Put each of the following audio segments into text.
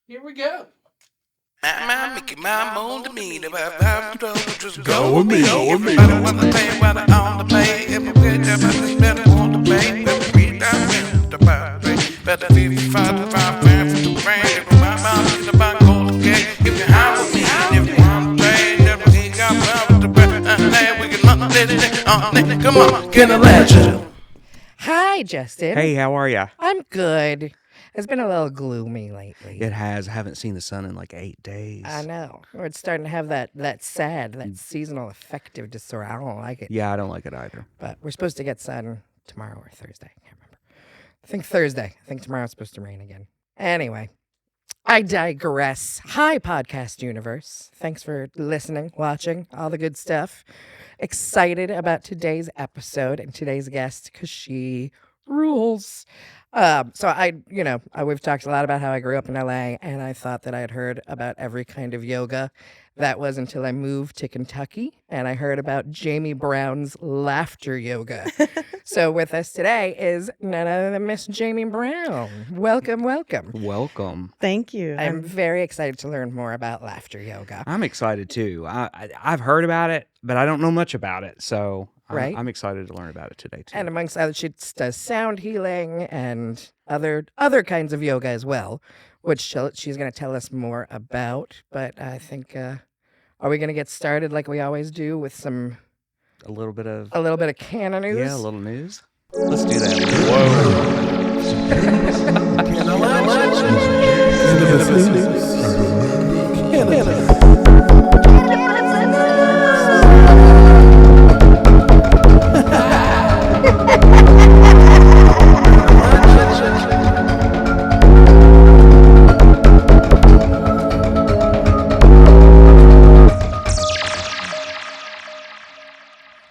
Here we go. Mickey, my moon to me. Just go with me. Everybody wanna pay while they're on the pay. Everywhere everybody better want to pay. Better read that way. The birthday. Better 55 to 5 grand for the rain. If my mom is about gold, okay. If you have with me, if you want to pay, never he got well with the breath. We can let it. Come on, Cannalachia. Hi, Justin. Hey, how are ya? I'm good. It's been a little gloomy lately. It has. I haven't seen the sun in like 8 days. I know. It's starting to have that seasonal affective disorder. I don't like it. Yeah, I don't like it either. But we're supposed to get sun tomorrow or Thursday. I can't remember. I think Thursday. I think tomorrow's supposed to rain again. Anyway, I digress. Hi, podcast universe. Thanks for listening, watching, all the good stuff. Excited about today's episode and today's guest because she rules. We've talked a lot about how I grew up in LA, and I thought that I had heard about every kind of yoga. That was until I moved to Kentucky, and I heard about Jaimie Brown's laughter yoga. So with us today is none other than Miss Jaimie Brown. Welcome, welcome. Welcome. Thank you. I'm very excited to learn more about laughter yoga. I'm excited too. I've heard about it, but I don't know much about it. So Right. I'm excited to learn about it today too. And amongst others, she does sound healing and other kinds of yoga as well, which she's going to tell us more about. But I think, are we going to get started like we always do with a little bit of Canna news? Yeah, a little news. Let's do that. Whoa.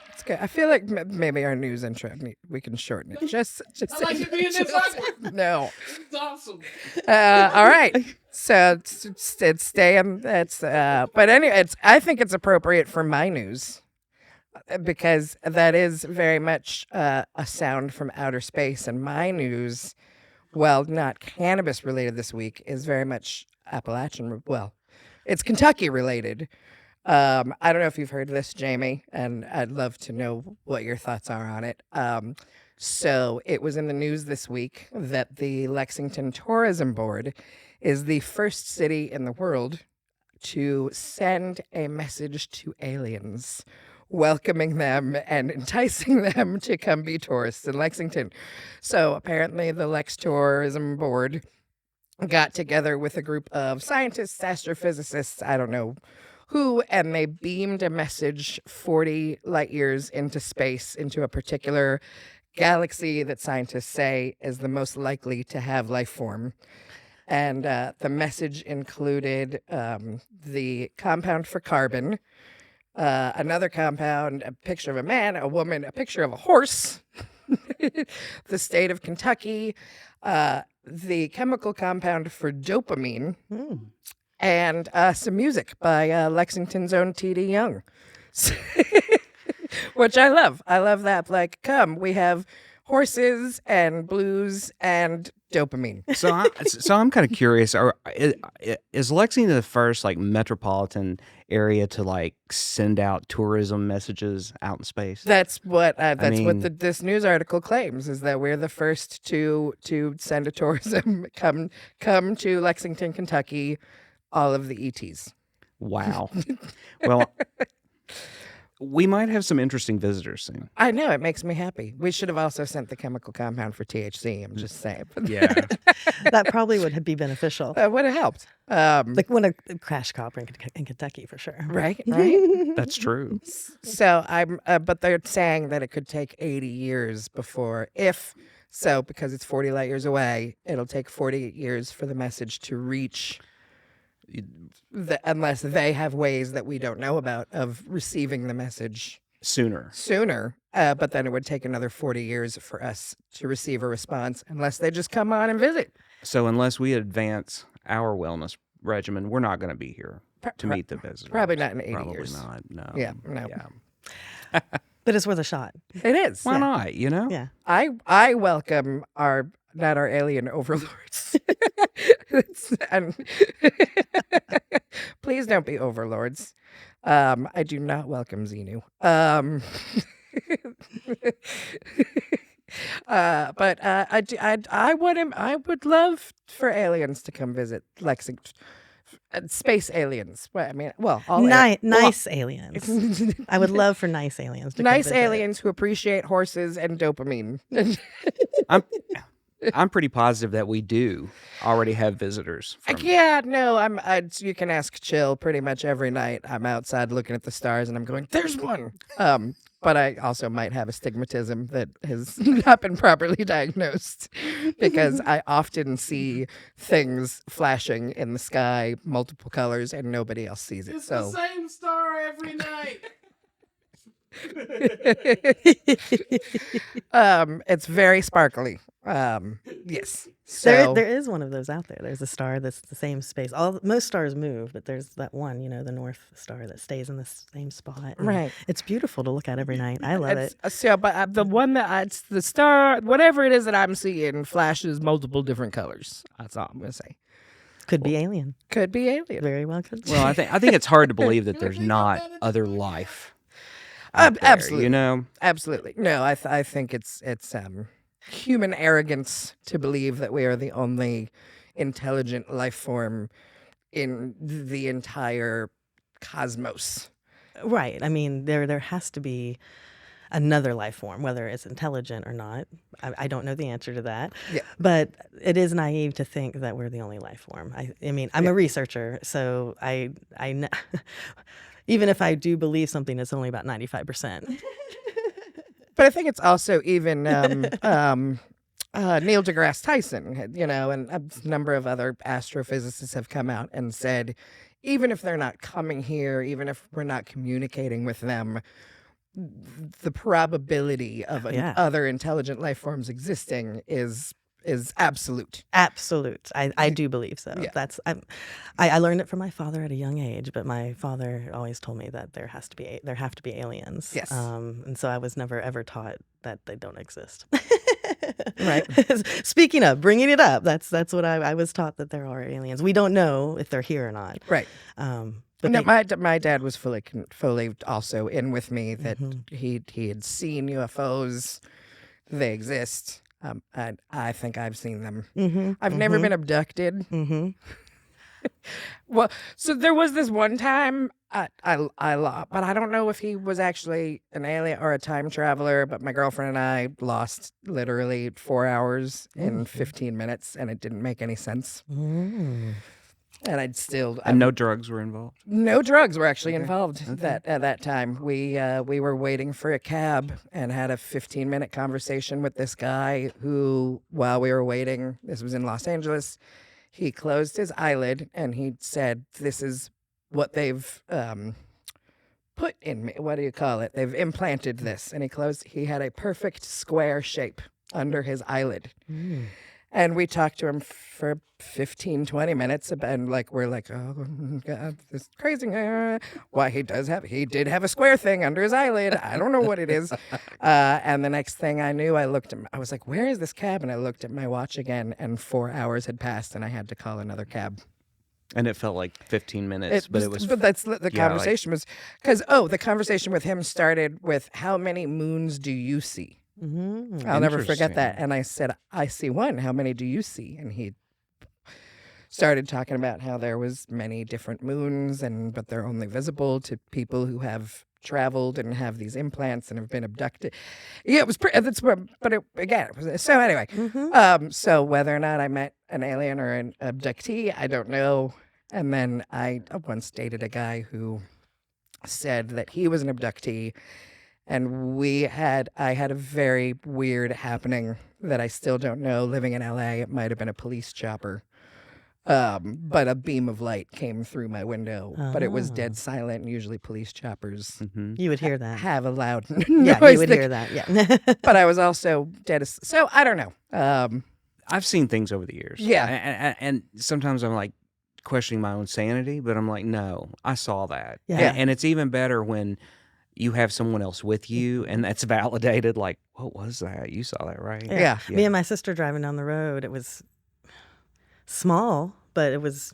It's good. I feel like maybe our news intro, we can shorten it. Just I like to be in this awkward. No. It's awesome. All right. So it's staying. But anyway, I think it's appropriate for my news because that is very much a sound from outer space, and my news, well, not cannabis related this week, is very much Appalachian. Well, it's Kentucky related. I don't know if you've heard of this, Jaimie, and I'd love to know what your thoughts are on it. So it was in the news this week that the Lexington Tourism Board is the first city in the world to send a message to aliens, welcoming them and enticing them to come be tourists in Lexington. So apparently the Lex Tourism Board got together with a group of scientists, astrophysicists, I don't know who, and they beamed a message 40 light years into space, into a particular galaxy that scientists say is the most likely to have life form. And the message included the compound for carbon, another compound, a picture of a man, a woman, a picture of a horse, the state of Kentucky, the chemical compound for dopamine, and some music by Lexington's own T.D. Young, which I love. I love that. Like, come, we have horses and blues and dopamine. So I'm kind of curious. Is Lexington the first like metropolitan area to like send out tourism messages out in space? That's what this news article claims, is that we're the first to send a tourism come to Lexington, Kentucky. All of the ETs. Wow. Well, we might have some interesting visitors soon. I know, it makes me happy. We should have also sent the chemical compound for THC. I'm just saying. Yeah. That probably would be beneficial. That would have helped. Like when a crash copper in Kentucky, for sure. Right. That's true. So but they're saying that it could take 80 years before, because it's 40 light years away, it'll take 40 years for the message to reach. Unless they have ways that we don't know about of receiving the message Sooner. But then it would take another 40 years for us to receive a response unless they just come on and visit. So unless we advance our wellness regimen, we're not going to be here to meet the visitors. Probably not in 80 Probably years. not. No. Yeah, no. Yeah. But it's worth a shot. It is. Why not? You know? Yeah. I welcome our not our alien overlords. And please don't be overlords. I do not welcome Xenu. I would love for aliens to come visit Lexington. Space aliens. Well, I mean, well, all Nice aliens. I would love for nice aliens to come nice visit. aliens who appreciate horses and dopamine. I'm pretty positive that we do already have visitors. From, Yeah, no, you can ask Chill pretty much every night. I'm outside looking at the stars and I'm going, there's one. But I also might have astigmatism that has not been properly diagnosed because I often see things flashing in the sky, multiple colors, and nobody else sees it. It's So the same star every night. it's very sparkly. Yes. So There is one of those out there. There's a star that's the same space. Most stars move, but there's that one, the North Star that stays in the same spot. And Right. It's beautiful to look at every night. I love it. So, but the one it's the star, whatever it is that I'm seeing, flashes multiple different colors. That's all I'm gonna say. Could be alien. Could be alien. Very well could be. well, I think it's hard to believe that there's not other life. out there, Absolutely. You know. Absolutely. No, I think it's human arrogance to believe that we are the only intelligent life form in the entire cosmos. Right. I mean, there has to be another life form, whether it's intelligent or not. I don't know the answer to that. Yeah. But it is naive to think that we're the only life form. I mean, I'm a researcher, so I even if I do believe something, it's only about 95%. But I think it's also even Neil deGrasse Tyson, and a number of other astrophysicists have come out and said, even if they're not coming here, even if we're not communicating with them, the probability of other intelligent life forms existing is absolute. Absolute. I do believe so. Yeah. I learned it from my father at a young age, but my father always told me that there have to be aliens. Yes. And so I was never ever taught that they don't exist. Right. Speaking of bringing it up, that's what I was taught, that there are aliens. We don't know if they're here or not. Right. But No, my dad was fully also in with me that he had seen UFOs. They exist. And I think I've seen them. I've never been abducted. Well, so there was this one time but I don't know if he was actually an alien or a time traveler. But my girlfriend and I lost literally 4 hours in 15 minutes, and it didn't make any sense. And And no drugs were involved. No drugs were actually involved at that time. We were waiting for a cab and had a 15-minute conversation with this guy who, while we were waiting, this was in Los Angeles, he closed his eyelid and he said, "This is what they've put in me. What do you call it? They've implanted this." And he had a perfect square shape under his eyelid. And we talked to him for 15, 20 minutes, and we're like, oh, God, this is crazy. Why he did have a square thing under his eyelid. I don't know what it is. And the next thing I knew, I was like, where is this cab? And I looked at my watch again, and 4 hours had passed, and I had to call another cab. And it felt like 15 minutes, but it was. But that's the conversation was, because, the conversation with him started with, how many moons do you see? I'll never forget that. And I said, I see one. How many do you see? And he started talking about how there was many different moons, but they're only visible to people who have traveled and have these implants and have been abducted. Yeah, it was pretty. So anyway, so whether or not I met an alien or an abductee, I don't know. And then I once dated a guy who said that he was an abductee. And I had a very weird happening that I still don't know. Living in LA, it might have been a police chopper. But a beam of light came through my window, but it was dead silent. And usually police choppers You would hear that. have a loud noise. Yeah, you would hear that. Yeah. But I was also dead. So I don't know. I've seen things over the years. Yeah. And sometimes I'm like questioning my own sanity, but I'm like, no, I saw that. Yeah. And it's even better when you have someone else with you, and that's validated. Like, what was that? You saw that, right? Yeah. Me and my sister driving down the road. It was small, but it was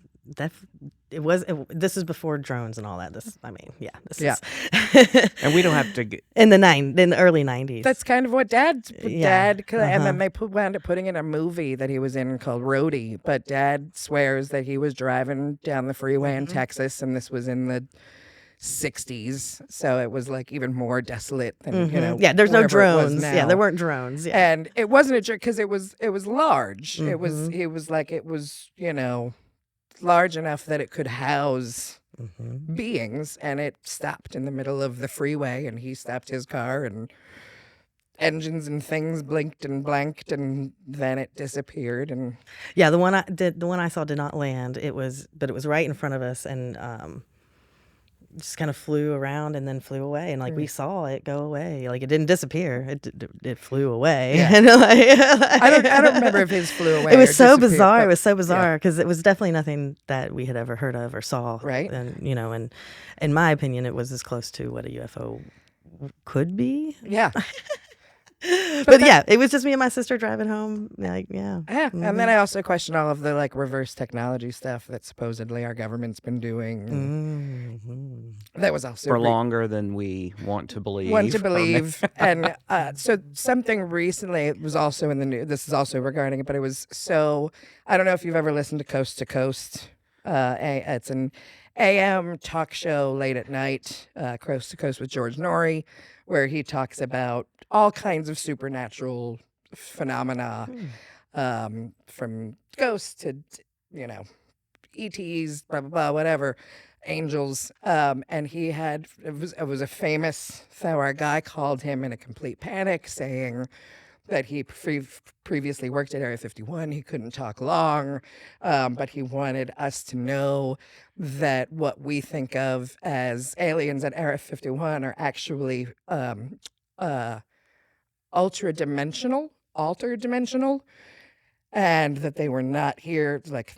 this is before drones and all that. This Yeah. is And we don't have to get. in the early 90s. That's kind of what Dad, Yeah. and then they wound up putting in a movie that he was in called Roadie. But Dad swears that he was driving down the freeway in Texas, and this was in the 60s, so it was like even more desolate than yeah, there's no wherever it was drones. now. Yeah, there weren't drones. Yeah. And it wasn't a jerk because it was large. It was large enough that it could house beings, and it stopped in the middle of the freeway, and he stopped his car, and engines and things blinked and blanked, and then it disappeared. And Yeah, the one I saw did not land. But it was right in front of us, and just kind of flew around and then flew away, and like we saw it go away. Like it didn't disappear. It flew away. Yeah. And, I don't remember if his flew away. It was or so disappeared, bizarre. but- It was so bizarre because it was definitely nothing that we had ever heard of or saw. Right. And and in my opinion, it was as close to what a UFO could be. Yeah. But yeah, it was just me and my sister driving home. Like, yeah. Yeah, and then I also question all of the like reverse technology stuff that supposedly our government's been doing. That was also For longer than we want to believe. want to believe. And so something recently, it was also in the news. This is also regarding it, but it was so. I don't know if you've ever listened to Coast to Coast. It's an AM talk show late at night, Coast to Coast with George Norrie, where he talks about all kinds of supernatural phenomena, from ghosts to, ETs, blah, blah, blah, whatever, angels. And he had, it was a famous Thor. A guy called him in a complete panic saying that he previously worked at Area 51. He couldn't talk long, but he wanted us to know that what we think of as aliens at Area 51 are actually altered dimensional, and that they were not here, like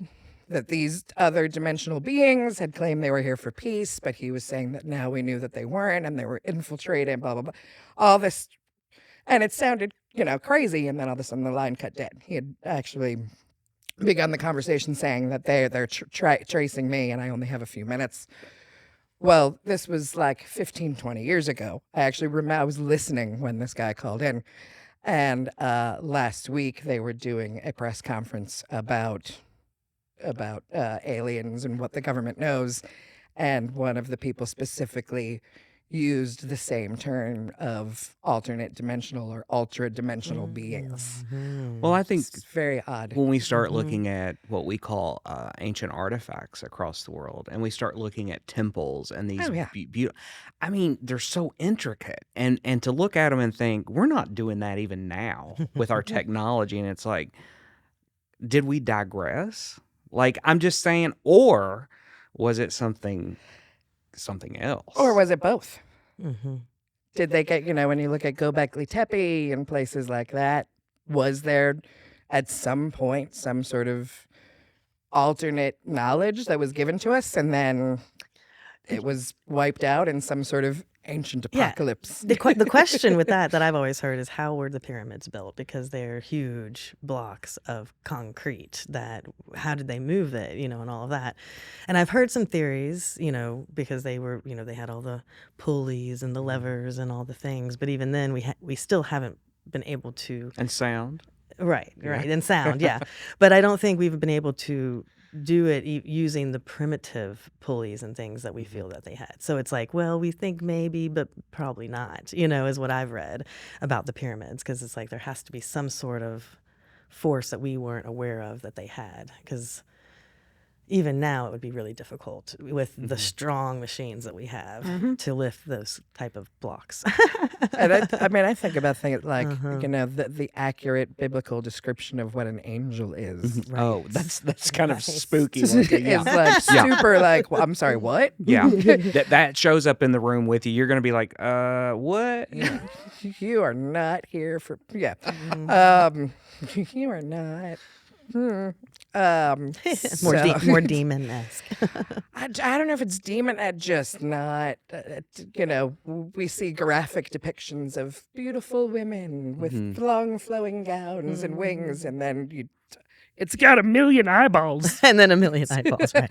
that these other dimensional beings had claimed they were here for peace, but he was saying that now we knew that they weren't, and they were infiltrated, blah, blah, blah. All this, and it sounded, crazy, and then all of a sudden the line cut dead. He had actually begun the conversation saying that they're tracing me, and I only have a few minutes. Well, this was like 15, 20 years ago. I actually remember I was listening when this guy called in. And last week they were doing a press conference about aliens and what the government knows. And one of the people specifically used the same term of alternate dimensional or ultra dimensional beings. Well, I think It's very odd. when we start looking at what we call ancient artifacts across the world, and we start looking at temples and these Oh, yeah. beautiful, I mean, they're so intricate, and to look at them and think we're not doing that even now with our technology, and it's like, did we digress? Like, I'm just saying, or was it something else? Or was it both? Mm-hmm. Did they get, when you look at Göbekli Tepe and places like that, was there at some point some sort of alternate knowledge that was given to us, and then it was wiped out in some sort of ancient Yeah. apocalypse? The question with that I've always heard is, how were the pyramids built? Because they're huge blocks of concrete. How did they move it, and all of that. And I've heard some theories, because they were, they had all the pulleys and the levers and all the things. But even then, we still haven't been able to. And sound. Right, and sound, yeah. But I don't think we've been able to do it using the primitive pulleys and things that we feel that they had. So it's like, well, we think maybe, but probably not, is what I've read about the pyramids, because it's like there has to be some sort of force that we weren't aware of that they had, because even now it would be really difficult with the strong machines that we have to lift those type of blocks. And I think about things like, the accurate biblical description of what an angel is. Oh, that's kind of Right. spooky. It's looking, yeah. like super like, well, I'm sorry, what? Yeah, that shows up in the room with you. You're gonna be like, what? You are not here for, you are not More so- more demon-esque. I don't know if it's demon. Just not. We see graphic depictions of beautiful women with long flowing gowns and wings, and then it's got 1,000,000 eyeballs. And then 1,000,000 eyeballs, right?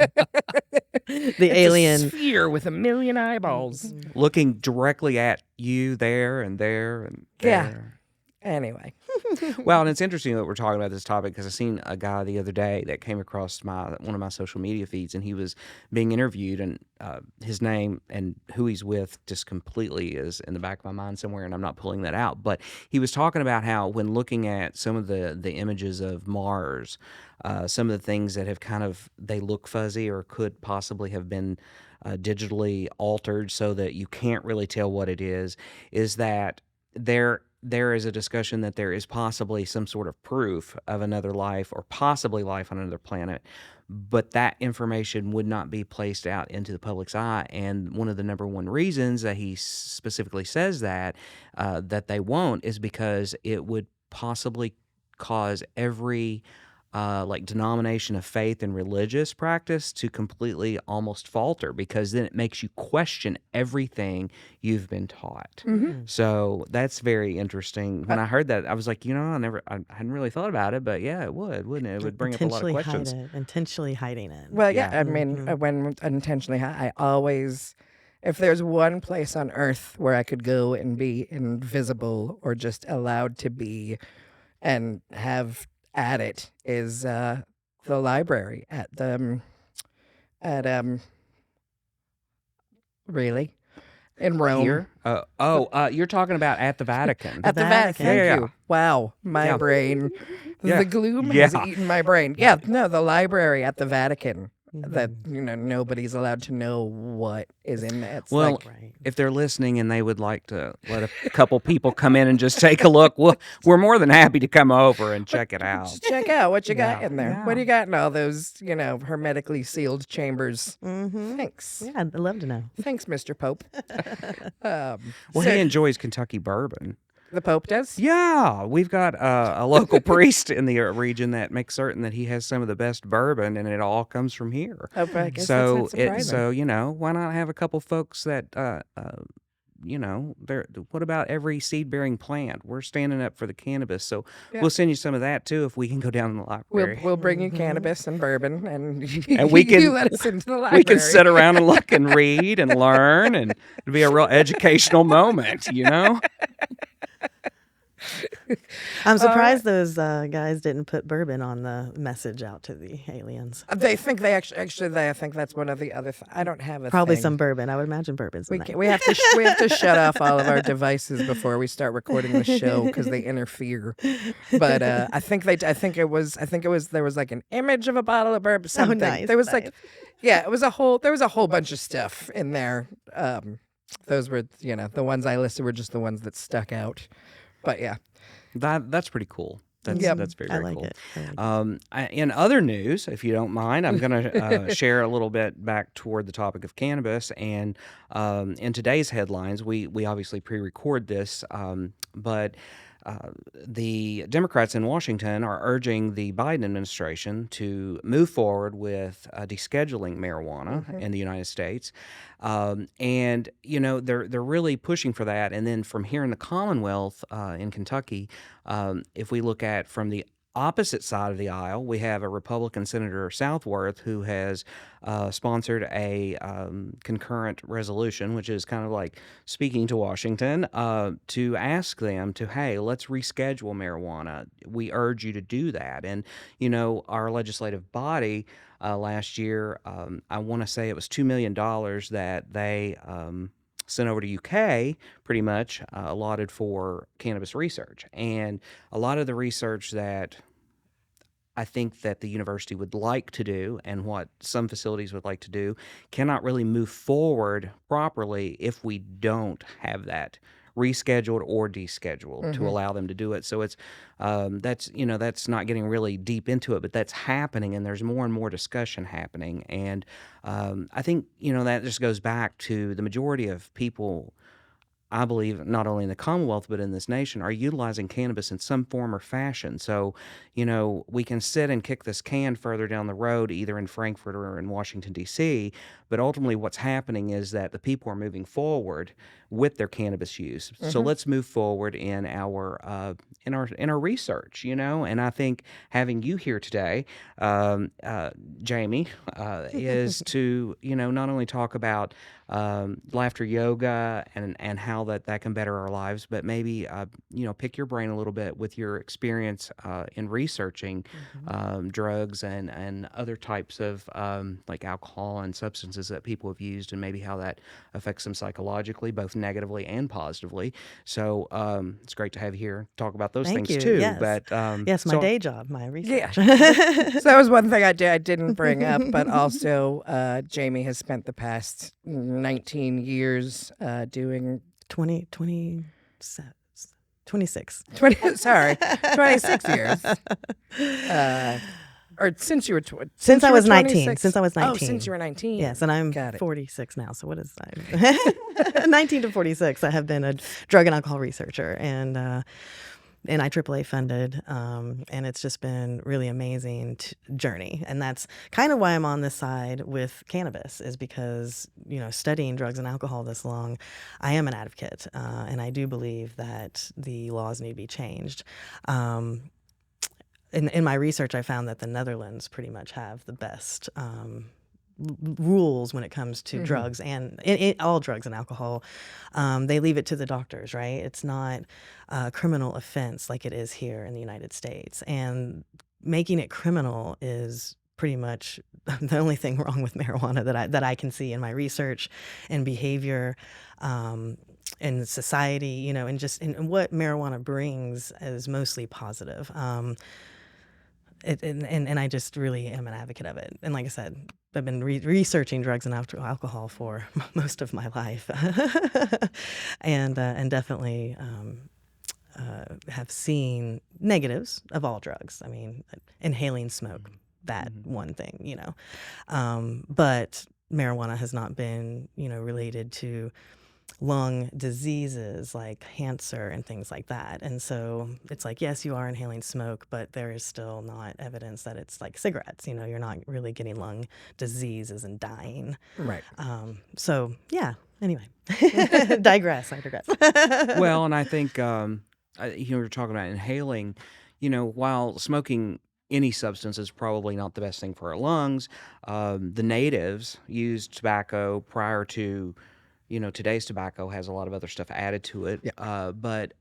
The It's a alien. sphere with 1,000,000 eyeballs. Looking directly at you there and there and Yeah. there. Anyway, Well, and it's interesting that we're talking about this topic because I seen a guy the other day that came across one of my social media feeds, and he was being interviewed, and his name and who he's with just completely is in the back of my mind somewhere, and I'm not pulling that out. But he was talking about how when looking at some of the images of Mars, some of the things that have they look fuzzy or could possibly have been digitally altered so that you can't really tell what it is that there is a discussion that there is possibly some sort of proof of another life or possibly life on another planet, but that information would not be placed out into the public's eye. And one of the number one reasons that he specifically says that they won't is because it would possibly cause every denomination of faith and religious practice to completely almost falter, because then it makes you question everything you've been taught. So that's very interesting. When I heard that, I was like, I hadn't really thought about it, but yeah, it would, wouldn't it? It would bring up a lot of questions. Intentionally hiding it. well, yeah. I mean, when intentionally, I always, if there's one place on Earth where I could go and be invisible or just allowed to be, and have at it, is the library at really in Rome. Here? You're talking about at the Vatican. At the Vatican. Vatican. Thank Yeah, you. Wow, my Yeah. brain. Yeah. The gloom has Yeah. eaten my brain. Yeah, no, the library at the Vatican. That nobody's allowed to know what is in it. It's Well, like, Right. if they're listening and they would like to let a couple people come in and just take a look, we're more than happy to come over and check it out. just check out what you got Yeah. in there. What do you got in all those, hermetically sealed chambers? Thanks. Yeah, I'd love to know. Thanks, Mr. Pope. Well, So- he enjoys Kentucky bourbon. The Pope does? Yeah, we've got a local priest in the region that makes certain that he has some of the best bourbon, and it all comes from here. Oh, but I guess So that's not surprising. why not have a couple folks that what about every seed-bearing plant? We're standing up for the cannabis, so Yeah. we'll send you some of that too if we can go down in the library. We'll bring you cannabis and bourbon, and, And we can- you let us into the library. We can sit around and look and read and learn, and it'll be a real educational moment, I'm surprised those guys didn't put bourbon on the message out to the aliens. They think they actually I think that's one of the other. I don't have a Probably thing. some bourbon. I would imagine bourbon's in that. We have to we have to shut off all of our devices before we start recording the show because they interfere. But I think it was there was like an image of a bottle of bourbon. Something. nice, There was nice. there was a whole bunch of stuff in there. Those were the ones I listed were just the ones that stuck out. But yeah. That's pretty cool. That's Yep. that's very, I very like cool. it. I like it. In other news, if you don't mind, I'm going to share a little bit back toward the topic of cannabis. And in today's headlines, we obviously pre-record this, but the Democrats in Washington are urging the Biden administration to move forward with descheduling marijuana in the United States. And they're really pushing for that. And then from here in the Commonwealth in Kentucky, if we look at from the opposite side of the aisle, we have a Republican Senator Southworth who has sponsored a concurrent resolution, which is kind of like speaking to Washington to ask them to, hey, let's reschedule marijuana. We urge you to do that. And, our legislative body last year, I want to say it was $2 million that they sent over to UK, pretty much allotted for cannabis research. And a lot of the research that I think that the university would like to do and what some facilities would like to do cannot really move forward properly if we don't have that rescheduled or descheduled to allow them to do it. So it's that's not getting really deep into it, but that's happening, and there's more and more discussion happening. And I think that just goes back to the majority of people I believe, not only in the Commonwealth but in this nation, are utilizing cannabis in some form or fashion. So, we can sit and kick this can further down the road, either in Frankfurt or in Washington, D.C., but ultimately what's happening is that the people are moving forward with their cannabis use. So let's move forward in our research, and I think having you here today, Jaimie, is to, not only talk about laughter yoga and how that can better our lives, but maybe pick your brain a little bit with your experience in researching drugs and other types of like alcohol and substances that people have used, and maybe how that affects them psychologically, both negatively and positively. So it's great to have you here talk about those Thank things you. too. Yes. But Yes, my so- day job, my research. So that was one thing I didn't bring up, but also Jaimie has spent the past 19 years doing 26. 26 years. Or since you were Since I you was were 19. 26? Since I was 19. Oh, since you were 19. Yes, and I'm Got it. 46 now. So what is that? 19 to 46. I have been a drug and alcohol researcher and IAAA funded, and it's just been really amazing journey. And that's kind of why I'm on this side with cannabis, is because, studying drugs and alcohol this long, I am an advocate, and I do believe that the laws need to be changed. In my research, I found that the Netherlands pretty much have the best rules when it comes to drugs and all drugs and alcohol. They leave it to the doctors, right? It's not a criminal offense like it is here in the United States. And making it criminal is pretty much the only thing wrong with marijuana that I can see in my research and behavior. In society, and just and what marijuana brings is mostly positive. And I just really am an advocate of it. And like I said, I've been researching drugs and alcohol for most of my life, and definitely have seen negatives of all drugs. I mean, inhaling smoke, that one thing, but marijuana has not been, related to lung diseases like cancer and things like that. And so it's like, yes, you are inhaling smoke, but there is still not evidence that it's like cigarettes. You're not really getting lung diseases and dying. Right. So, yeah, anyway, I digress. Well, and I think you're talking about inhaling, while smoking any substance is probably not the best thing for our lungs. The natives used tobacco prior to, today's tobacco has a lot of other stuff added to it, but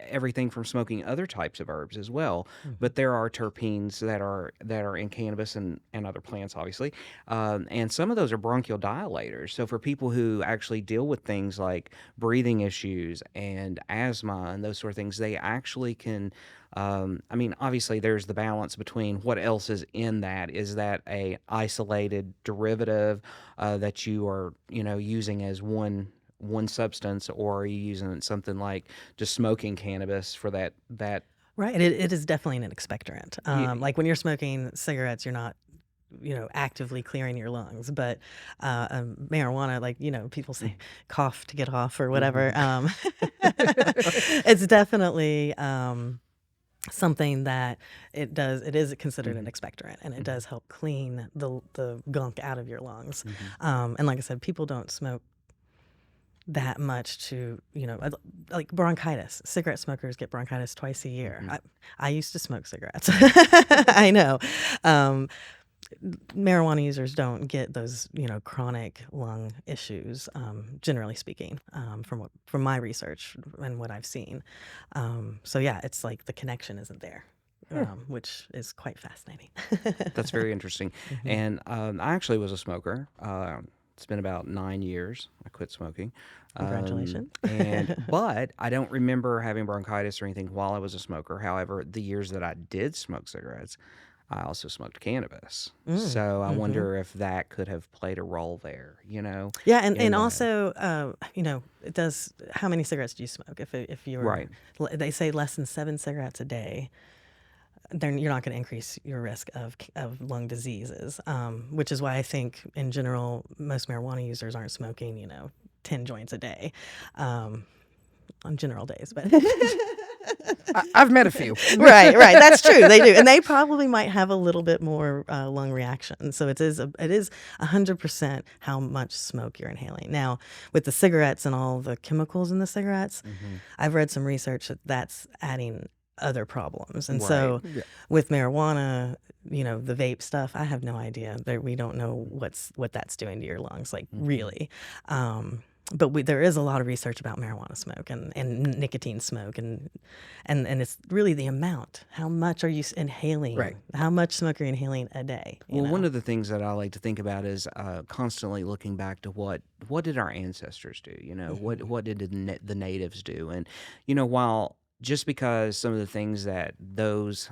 everything from smoking other types of herbs as well. But there are terpenes that are in cannabis and other plants, obviously, and some of those are bronchial dilators. So for people who actually deal with things like breathing issues and asthma and those sort of things, they actually can. Obviously, there's the balance between what else is in that. Is that a isolated derivative that you are, using as one substance, or are you using something like just smoking cannabis for that? Right. It is definitely an expectorant. Like when you're smoking cigarettes, you're not, actively clearing your lungs. But marijuana, like, people say cough to get off or whatever. It's definitely something that it is considered an expectorant, and it does help clean the gunk out of your lungs. And like I said, people don't smoke that much to, like bronchitis. Cigarette smokers get bronchitis twice a year. I used to smoke cigarettes. I know. Marijuana users don't get those, chronic lung issues, generally speaking, from my research and what I've seen. So yeah, it's like the connection isn't there, which is quite fascinating. That's very interesting. And I actually was a smoker. It's been about 9 years. I quit smoking. Congratulations. But I don't remember having bronchitis or anything while I was a smoker. However, the years that I did smoke cigarettes, I also smoked cannabis. So I wonder if that could have played a role there, Yeah, and also, it does. How many cigarettes do you smoke? If you're Right. They say less than 7 cigarettes a day, then you're not going to increase your risk of lung diseases, which is why I think in general most marijuana users aren't smoking, 10 joints a day. on general days, but I've met a few. right. That's true. They do, and they probably might have a little bit more lung reaction. So it is 100% how much smoke you're inhaling. Now, with the cigarettes and all the chemicals in the cigarettes, I've read some research that's adding other problems. And so with marijuana, the vape stuff, I have no idea. We don't know what that's doing to your lungs, like really. But there is a lot of research about marijuana smoke and nicotine smoke, and it's really the amount. How much are you inhaling? Right. How much smoke are you inhaling a day? Well, one of the things that I like to think about is constantly looking back to what did our ancestors do? What did the natives do? And while just because some of the things that those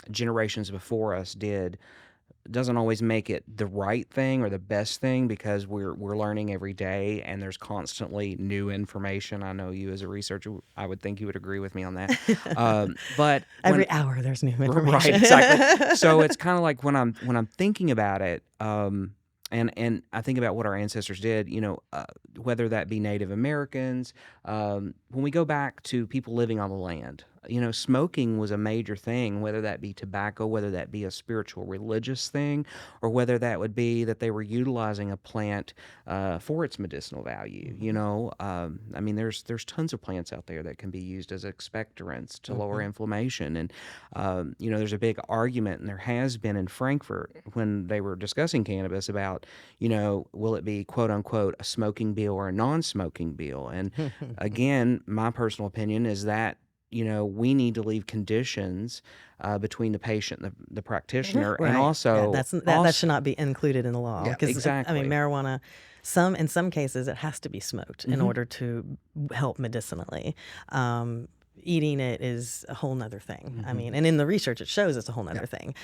generations before us did doesn't always make it the right thing or the best thing, because we're learning every day and there's constantly new information. I know you as a researcher, I would think you would agree with me on that. But every hour there's new information. Right, exactly. So it's kind of like when I'm thinking about it, and I think about what our ancestors did, whether that be Native Americans, when we go back to people living on the land, smoking was a major thing, whether that be tobacco, whether that be a spiritual religious thing, or whether that would be that they were utilizing a plant for its medicinal value. I mean, there's tons of plants out there that can be used as expectorants to lower inflammation. And, there's a big argument, and there has been in Frankfurt when they were discussing cannabis about, will it be quote unquote a smoking bill or a non-smoking bill? And again, my personal opinion is that we need to leave conditions between the patient and the practitioner, Right. and also that should not be included in the law. Yeah, 'Cause, exactly. I mean, marijuana. In some cases, it has to be smoked in order to help medicinally. Eating it is a whole nother thing. I mean, and in the research, it shows it's a whole nother thing.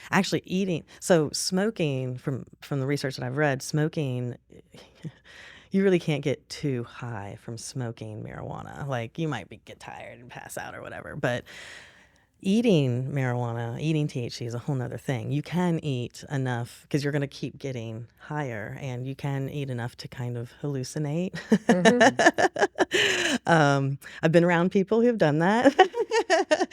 Actually, smoking, from the research that I've read, smoking. You really can't get too high from smoking marijuana. Like, you might get tired and pass out or whatever. But eating marijuana, eating THC is a whole nother thing. You can eat enough because you're going to keep getting higher, and you can eat enough to kind of hallucinate. I've been around people who have done that.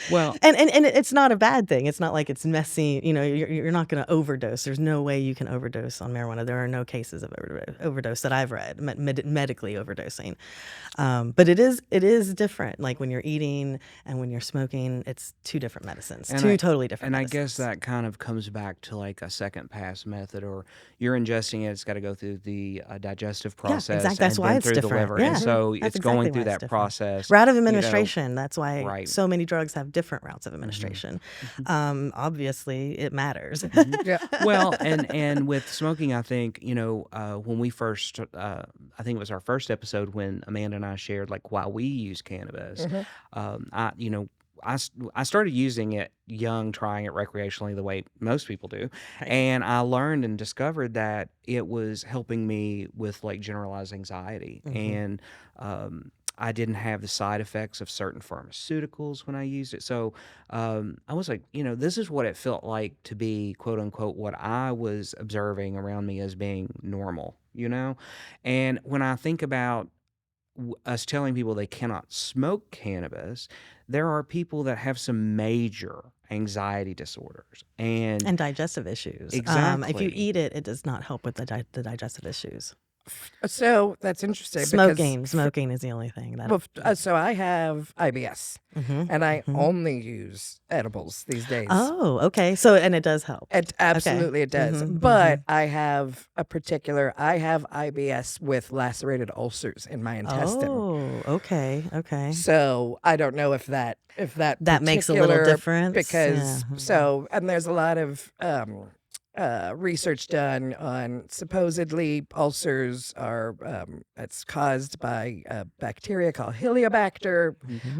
Well, and it's not a bad thing. It's not like it's messy. You're not going to overdose. There's no way you can overdose on marijuana. There are no cases of overdose that I've read, medically overdosing. But it is different. Like when you're eating and when you're smoking, it's two different medicines, totally different medicines. I guess that kind of comes back to like a second pass method, or you're ingesting it, it's got to go through the digestive process. Yeah, exactly. That's and why then it's through different. the liver. Yeah. And so That's it's going exactly through why it's that different. process. Route of administration. That's why Right. so many drugs have different routes of administration. Obviously, it matters. Yeah. Well, and with smoking, I think, when we first, I think it was our first episode when Amanda and I shared like why we use cannabis. I started using it young, trying it recreationally the way most people do. Right. And I learned and discovered that it was helping me with like generalized anxiety. And I didn't have the side effects of certain pharmaceuticals when I used it. So I was like, this is what it felt like to be, quote unquote, what I was observing around me as being normal, And when I think about us telling people they cannot smoke cannabis, there are people that have some major anxiety disorders and digestive issues. Exactly. If you eat it, it does not help with the digestive issues. So that's interesting. Smoking is the only thing that. So I have IBS, and I only use edibles these days. Oh, okay. So, and it does help. It absolutely it does. But I have IBS with lacerated ulcers in my intestine. Oh, okay. So I don't know if that makes a little particular- difference because yeah. and there's a lot of research done on supposedly ulcers are it's caused by a bacteria called Helicobacter.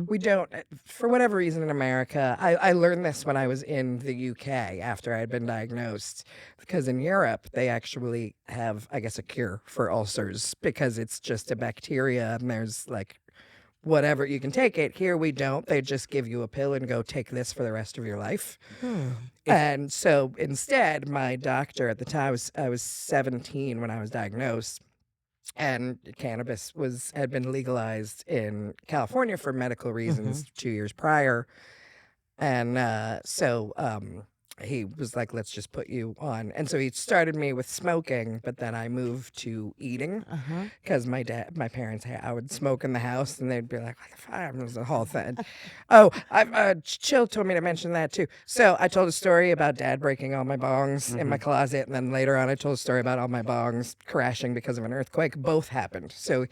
We don't, for whatever reason in America, I learned this when I was in the UK after I had been diagnosed, because in Europe they actually have, I guess, a cure for ulcers because it's just a bacteria and there's like whatever, you can take it. Here we don't. They just give you a pill and go take this for the rest of your life. And so instead, my doctor at the time, I was 17 when I was diagnosed. and cannabis had been legalized in California for medical reasons 2 years prior. And he was like, let's just put you on. And so he started me with smoking, but then I moved to eating because my parents, I would smoke in the house and they'd be like, what the fuck? It was a whole thing. Oh, Chill told me to mention that too. So I told a story about Dad breaking all my bongs in my closet. And then later on, I told a story about all my bongs crashing because of an earthquake. Both happened. So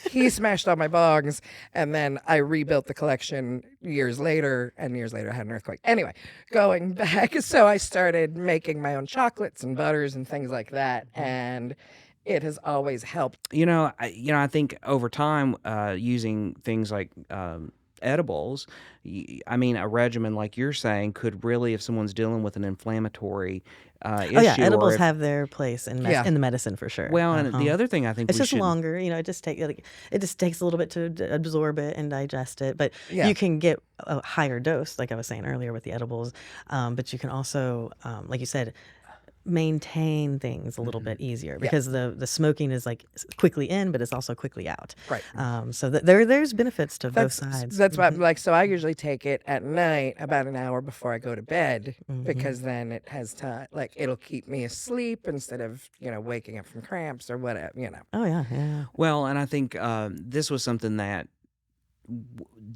he smashed all my bongs and then I rebuilt the collection years later. And years later, I had an earthquake. Anyway, going back. So I started making my own chocolates and butters and things like that. And it has always helped. I think over time, using things like edibles, I mean, a regimen like you're saying could really, if someone's dealing with an inflammatory issue. Oh yeah, edibles or if, have their place in in the medicine for sure. Well, and the other thing I think it's we just should, longer. It just takes a little bit to absorb it and digest it. But you can get a higher dose, like I was saying earlier with the edibles. But you can also, like you said, maintain things a little bit easier because the smoking is like quickly in, but it's also quickly out. Right. So there's benefits to both sides. That's why I'm like, so I usually take it at night about an hour before I go to bed because then it has time, like it'll keep me asleep instead of, waking up from cramps or whatever, Oh yeah. well, and I think this was something that,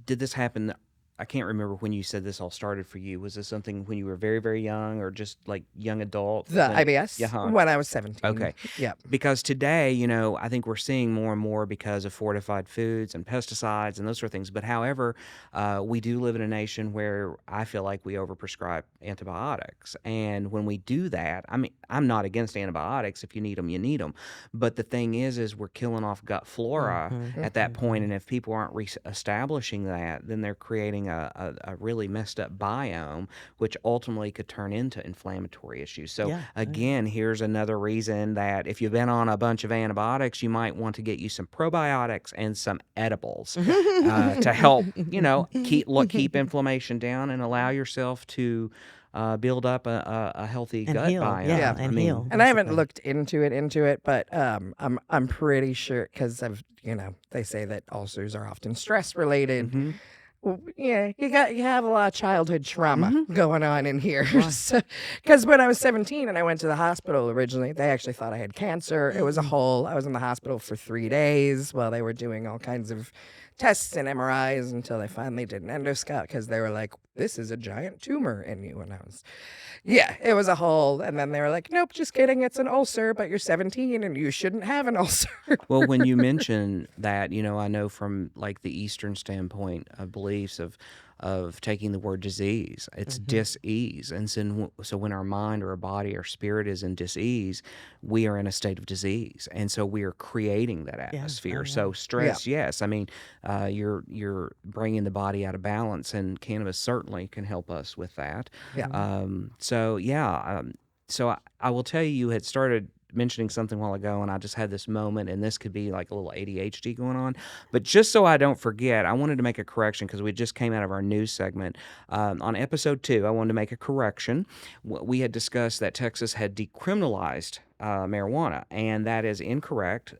did this happen? I can't remember when you said this all started for you. Was this something when you were very, very young or just like young adult? The IBS? Yeah. When I was 17. Okay. Yeah. Because today, I think we're seeing more and more because of fortified foods and pesticides and those sort of things. But however, we do live in a nation where I feel like we overprescribe antibiotics. And when we do that, I mean, I'm not against antibiotics. If you need them, you need them. But the thing is we're killing off gut flora at that point. And if people aren't reestablishing that, then they're creating a really messed up biome, which ultimately could turn into inflammatory issues. So again, here's another reason that if you've been on a bunch of antibiotics, you might want to get you some probiotics and some edibles to help, keep inflammation down and allow yourself to build up a healthy And gut heal. biome. Yeah, I and mean, heal. And I haven't looked into it, but I'm pretty sure because they say that ulcers are often stress related. Well, yeah, you have a lot of childhood trauma going on in here. Because when I was 17 and I went to the hospital originally, they actually thought I had cancer. It was I was in the hospital for 3 days while they were doing all kinds of tests and MRIs until they finally did an endoscope because they were like, this is a giant tumor in you. And it was a whole, and then they were like, nope, just kidding, it's an ulcer, but you're 17 and you shouldn't have an ulcer. Well, when you mention that, I know from like the Eastern standpoint of beliefs of taking the word disease, it's dis-ease. And so when our mind or our body or spirit is in dis-ease, we are in a state of disease. And so we are creating that atmosphere. So stress, yes. I mean, you're bringing the body out of balance, and cannabis certainly can help us with that. So I will tell you had started mentioning something a while ago, and I just had this moment, and this could be like a little ADHD going on. But just so I don't forget, I wanted to make a correction because we just came out of our news segment. On episode 2, I wanted to make a correction. We had discussed that Texas had decriminalized marijuana, and that is incorrect.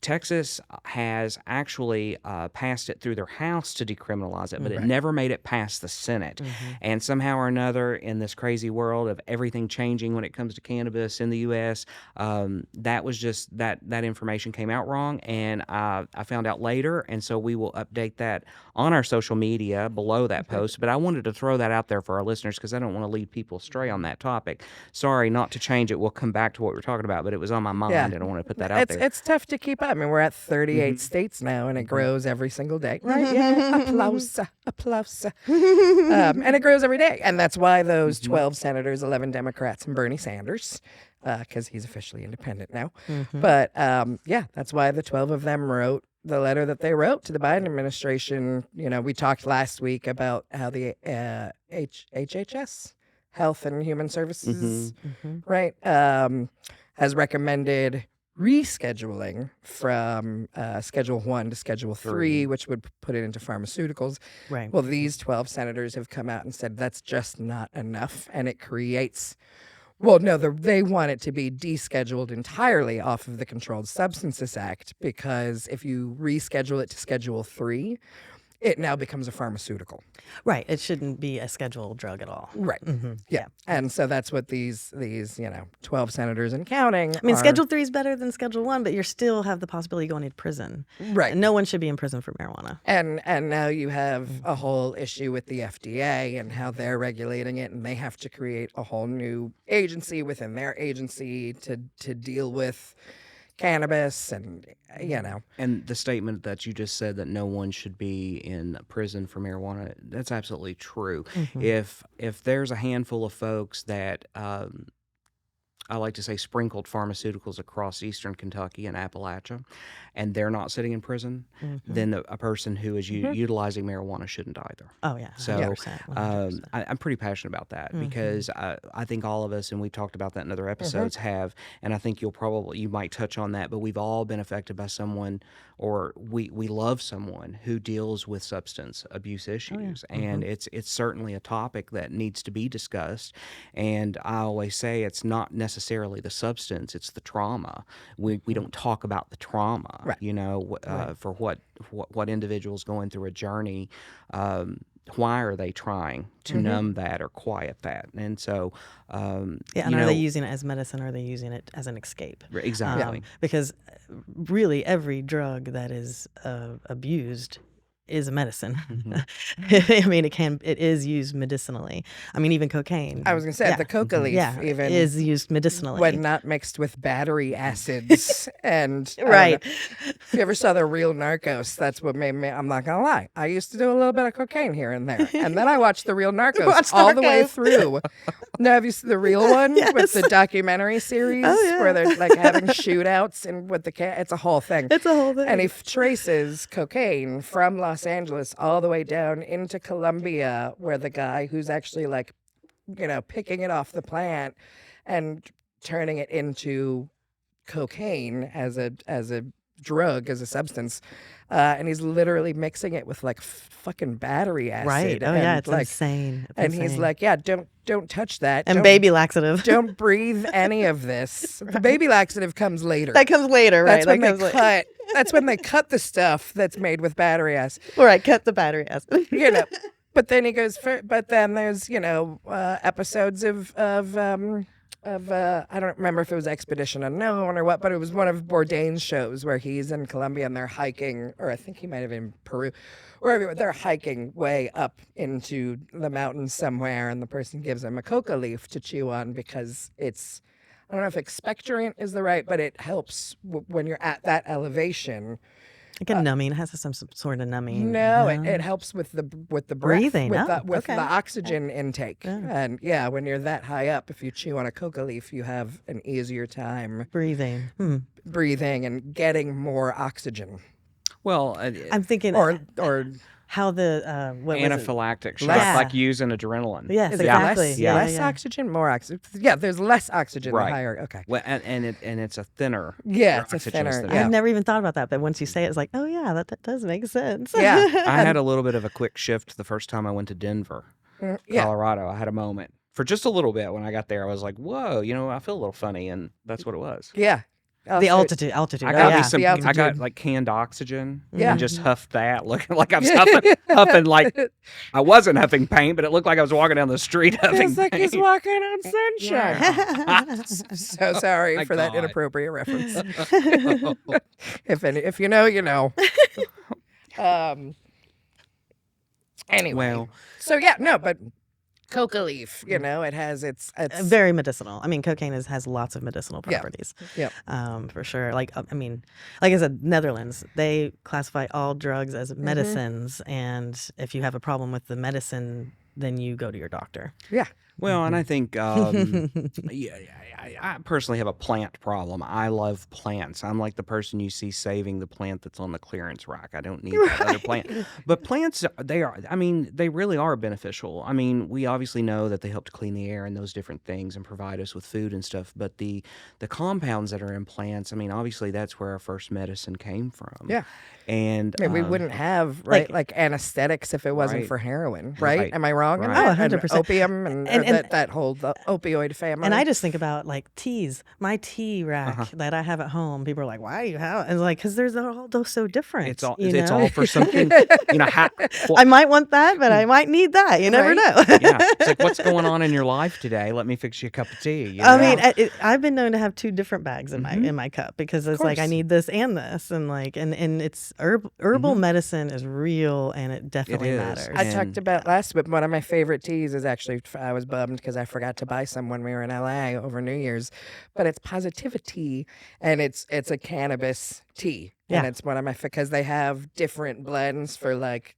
Texas has actually passed it through their House to decriminalize it, but it never made it past the Senate. And somehow or another, in this crazy world of everything changing when it comes to cannabis in the U.S., that was just that information came out wrong, and I found out later, and so we will update that on our social media below that post. But I wanted to throw that out there for our listeners because I don't want to lead people astray on that topic. Sorry, not to change it. We'll come back to what we're talking about, but it was on my mind, and I want to put that out there. It's tough to keep up. I mean, we're at 38 states now, and it grows every single day. Right? Yeah. Applause. And it grows every day. And that's why those 12 senators, 11 Democrats, and Bernie Sanders, because he's officially independent now. But that's why the 12 of them wrote the letter that they wrote to the Biden administration. We talked last week about how the HHS, Health and Human Services, right, has recommended rescheduling from Schedule 1 to Schedule 3, which would put it into pharmaceuticals. Right. Well, these 12 senators have come out and said that's just not enough, and it creates Well, no, they want it to be descheduled entirely off of the Controlled Substances Act, because if you reschedule it to Schedule 3, it now becomes a pharmaceutical. Right. It shouldn't be a scheduled drug at all. Right. Mm-hmm. Yeah. And so that's what these 12 senators and counting. I mean, are. Schedule 3 is better than Schedule 1, but you still have the possibility of going into prison. Right. And no one should be in prison for marijuana. And now you have a whole issue with the FDA and how they're regulating it, and they have to create a whole new agency within their agency to deal with cannabis, and And the statement that you just said that no one should be in prison for marijuana, that's absolutely true. If there's a handful of folks that I like to say sprinkled pharmaceuticals across eastern Kentucky and Appalachia, and they're not sitting in prison, then a person who is utilizing marijuana shouldn't either. Oh, yeah. So 100%. I'm pretty passionate about that because I think all of us, and we talked about that in other episodes, have, and I think you might touch on that, but we've all been affected by someone, or we love someone who deals with substance abuse issues. And it's certainly a topic that needs to be discussed. And I always say it's not necessarily the substance, it's the trauma. We don't talk about the trauma, for what individuals going through a journey. Why are they trying to numb that or quiet that? And so, and are they using it as medicine, or are they using it as an escape? Exactly. Because really every drug that is abused is a medicine. I mean, it is used medicinally. I mean, even cocaine. I was going to say the coca leaf even is used medicinally when not mixed with battery acids. And right. If you ever saw the Real Narcos, that's what made me. I'm not going to lie. I used to do a little bit of cocaine here and there, and then I watched the Real Narcos all the way through. Now, have you seen the real one with the documentary series where they're like having shootouts and with the cat? It's a whole thing. It's a whole thing. And he traces cocaine from Los Angeles all the way down into Colombia, where the guy who's actually picking it off the plant and turning it into cocaine as a drug, as a substance, and he's literally mixing it with fucking battery acid. Right. Oh, yeah, it's insane. He's like, don't touch that. And baby laxative. Don't breathe any of this. The baby laxative comes later. That comes later, right? That's when they cut the stuff that's made with battery acid. All right, cut the battery acid. But then he goes. But then there's episodes of I don't remember if it was Expedition Unknown or what, but it was one of Bourdain's shows where he's in Colombia and they're hiking, or I think he might have been in Peru, wherever they're hiking way up into the mountains somewhere, and the person gives him a coca leaf to chew on because it's, I don't know if expectorant is the right, but it helps when you're at that elevation. Like a numbing. It has some sort of numbing. No, it helps with the breath, breathing, with the oxygen intake. And when you're that high up, if you chew on a coca leaf, you have an easier time breathing and getting more oxygen. Well, I'm thinking, or how the anaphylactic shock, like using adrenaline. Yes, exactly. Less oxygen, more oxygen. Yeah, there's less oxygen the higher. Okay. Well, and it's a thinner. Yeah, it's a thinner. I've never even thought about that, but once you say it, it's like, oh yeah, that does make sense. Yeah. I had a little bit of a quick shift the first time I went to Denver, Colorado. I had a moment for just a little bit when I got there. I was like, whoa, I feel a little funny, and that's what it was. Yeah. The altitude. I got like canned oxygen and just huffed that, looking like I was huffing like I wasn't huffing paint, but it looked like I was walking down the street huffing It's like paint. he's walking on sunshine. So sorry for that inappropriate reference. If you know, you know. Anyway, but coca leaf, it has it's very medicinal. I mean, cocaine has lots of medicinal properties. Yeah. For sure. Like I said, Netherlands, they classify all drugs as medicines, and if you have a problem with the medicine, then you go to your doctor. Yeah. Well, and I think, I personally have a plant problem. I love plants. I'm like the person you see saving the plant that's on the clearance rack. I don't need that other plant. But plants, they really are beneficial. I mean, we obviously know that they help to clean the air and those different things and provide us with food and stuff. But the compounds that are in plants, I mean, obviously that's where our first medicine came from. Yeah. And we wouldn't have like anesthetics if it wasn't for heroin, right? Am I wrong? Right. In that? 100%. And opium and that whole the opioid family. And I just think about like teas. My tea rack that I have at home. People are like, "Why do you have it?" And like, because they're all so different. It's all you it's know? all for something. I might want that, but I might need that. You never know. Yeah, it's like, what's going on in your life today? Let me fix you a cup of tea. You know? I mean, I've been known to have 2 different bags in my cup because it's like I need this and this, and like and it's herbal medicine is real, and it definitely is. matters. I talked about last week. One of my favorite teas is actually, I was bummed because I forgot to buy some when we were in LA over New Year's, but it's Positivity, and it's a cannabis tea. Yeah. And it's one of my, because they have different blends for like,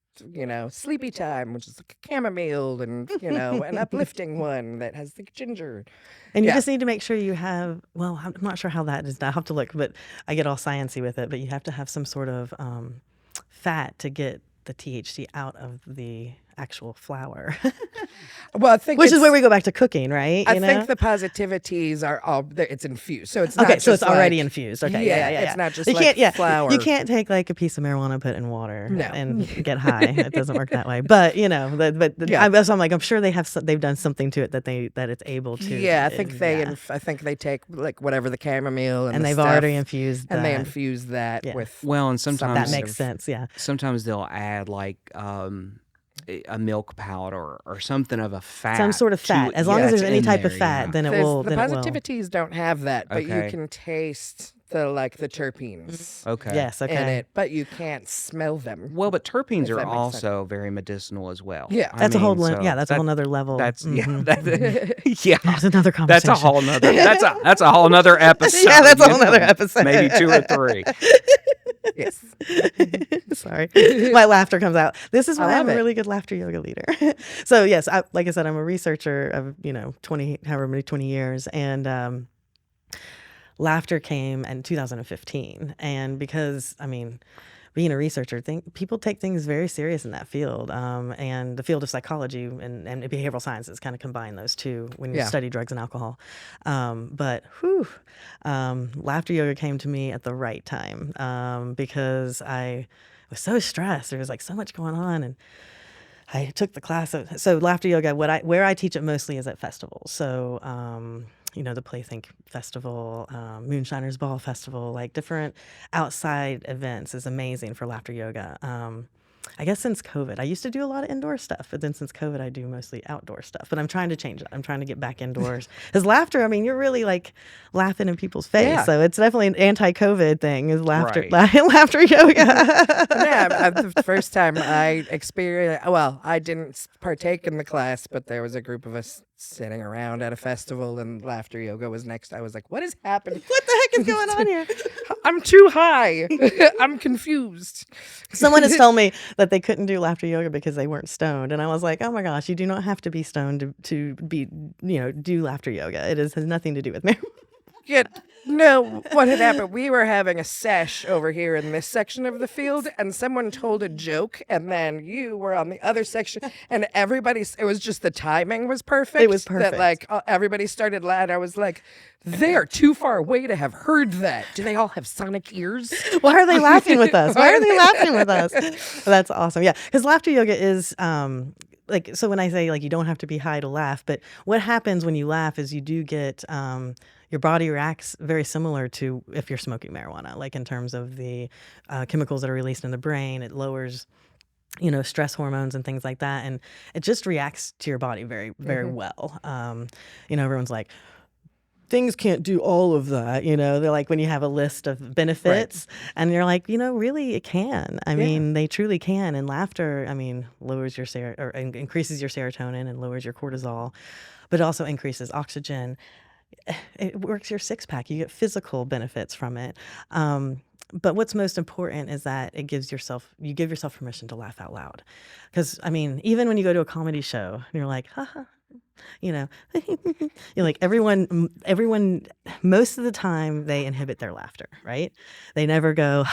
sleepy time, which is like a chamomile, and, an uplifting one that has the ginger. And you Yeah. just need to make sure you have, well, I'm not sure how that is. I have to look, but I get all sciencey with it. But you have to have some sort of fat to get the THC out of the actual flower, Well, I think which is where we go back to cooking, right? I think the Positivities are all, it's infused. So it's Okay, not so it's just already like- infused. Okay, Yeah, yeah. it's not just you like can't, flour. You can't take like a piece of marijuana, put it in water, No. and get high. It doesn't work that way. But Yeah. I'm like, I'm sure they've done something to it that it's able to. Yeah, I think they take like whatever the chamomile and the they've stuff, already infused and they that. infuse that Yeah. with. Well, and sometimes That makes sense. Yeah. Sometimes they'll add like a milk powder or something of a fat. Some sort of fat. As long as there's any type of fat, then it There's- will. the then it will. Positivities don't have that, but you Okay. can taste the terpenes Okay. Yes. Okay. in it, but you can't smell them. Well, but terpenes If are that makes also very medicinal as well. Yeah. I That's a whole. mean, so That's a whole nother level. That's Mhm. yeah. That's another conversation. That's a whole nother. That's a whole nother episode. Yeah, that's a you whole nother know, episode. Maybe 2 or 3. Yes. Sorry, my laughter comes out. This is why I'm love a it. really good laughter yoga leader. So yes, like I said, I'm a researcher of 20 years, and laughter came in 2015, and because being a researcher, people take things very serious in that field, and the field of psychology and behavioral sciences kind of combine those two when you Yeah. study drugs and alcohol. But laughter yoga came to me at the right time, because I was so stressed. There was like so much going on, and I took the class. So laughter yoga, where I teach it mostly is at festivals. So the Playthink Festival, Moonshiners Ball Festival, like different outside events is amazing for laughter yoga. I guess since COVID, I used to do a lot of indoor stuff, but then since COVID, I do mostly outdoor stuff. But I'm trying to change it. I'm trying to get back indoors. Because laughter, you're really like laughing in people's face. Yeah. So it's definitely an anti-COVID thing is laughter, Right. laughter yoga. Yeah, the first time I experienced, well, I didn't partake in the class, but there was a group of us sitting around at a festival, and laughter yoga was next. I was like, what is happening? What the heck is going on here? I'm too high. I'm confused. Someone has told me that they couldn't do laughter yoga because they weren't stoned, and I was like, "Oh my gosh, you do not have to be stoned to be, do laughter yoga. It has nothing to do with me." Yeah, no, what had happened? We were having a sesh over here in this section of the field, and someone told a joke, and then you were on the other section, and it was just the timing was perfect. It was perfect. That like everybody started laughing. I was like, they are too far away to have heard that. Do they all have sonic ears? Why are they laughing with us? Why are they laughing with us? That's awesome. Yeah, because laughter yoga is so when I say like you don't have to be high to laugh, but what happens when you laugh is you do get your body reacts very similar to if you're smoking marijuana, like in terms of the chemicals that are released in the brain. It lowers stress hormones and things like that, and it just reacts to your body very, very well. Everyone's like, things can't do all of that, they're like when you have a list of benefits and you're like, really it can. I mean, they truly can. And laughter, lowers your increases your serotonin and lowers your cortisol, but it also increases oxygen. It works your six-pack. You get physical benefits from it. But what's most important is that you give yourself permission to laugh out loud. Because, even when you go to a comedy show, and you're like, haha, you're like everyone, most of the time they inhibit their laughter, right? They never go,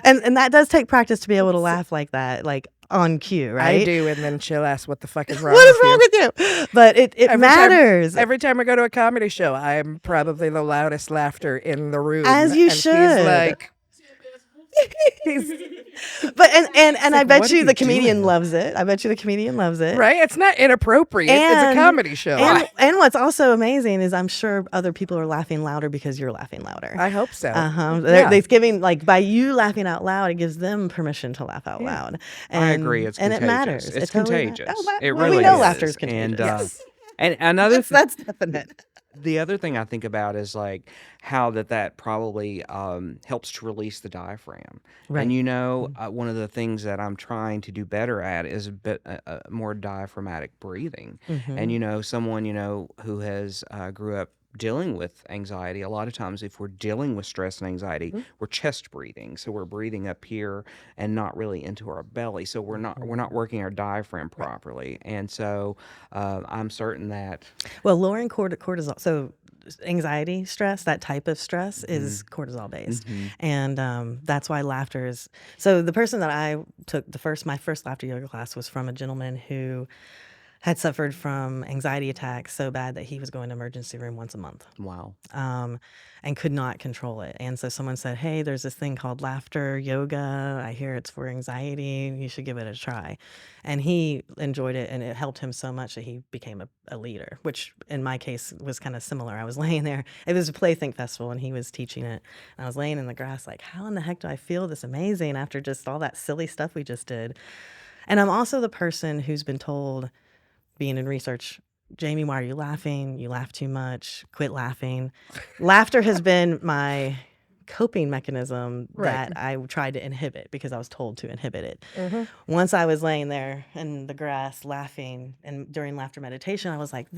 and that does take practice to be able to laugh like that, like on cue, right? I do, and then she'll ask, what the fuck is wrong What is with wrong you? with you? But it matters. Every time I go to a comedy show, I'm probably the loudest laughter in the room. As you and should. He's like, But and I like, bet what are you you the comedian doing? loves it. I bet you the comedian loves it. Right? It's not inappropriate. It's a And- comedy show. And what's also amazing is I'm sure other people are laughing louder because you're laughing louder. I hope so. Yeah. It's giving, like, by you laughing out loud, it gives them permission to laugh out loud. And, I agree. It's and contagious. it matters. It's It totally contagious. It It really we know is. laughter is contagious. And and another That's definite. the other thing I think about is like how that probably helps to release the diaphragm. Right. And you know, one of the things that I'm trying to do better at is a bit more diaphragmatic breathing. And you know, someone who has grew up dealing with anxiety, a lot of times if we're dealing with stress and anxiety, we're chest breathing, so we're breathing up here and not really into our belly, so we're not working our diaphragm properly. And so I'm certain that Well, lowering cortisol. So anxiety, stress, that type of stress is cortisol based, and that's why laughter is. So the person that I took my first laughter yoga class was from a gentleman who had suffered from anxiety attacks so bad that he was going to emergency room once a month. wow. And could not control it. And so someone said, hey, there's this thing called laughter yoga. I hear it's for anxiety. You should give it a try. And he enjoyed it, and it helped him so much that he became a leader, which in my case was kind of similar. I was laying there. It was a Playthink festival, and he was teaching it. And I was laying in the grass like, how in the heck do I feel this amazing after just all that silly stuff we just did? And I'm also the person who's been told, being in research, Jaimie, why are you laughing? You laugh too much. Quit laughing. Laughter has been my coping mechanism that I tried to inhibit because I was told to inhibit it. Once I was laying there in the grass laughing, and during laughter meditation, I was like,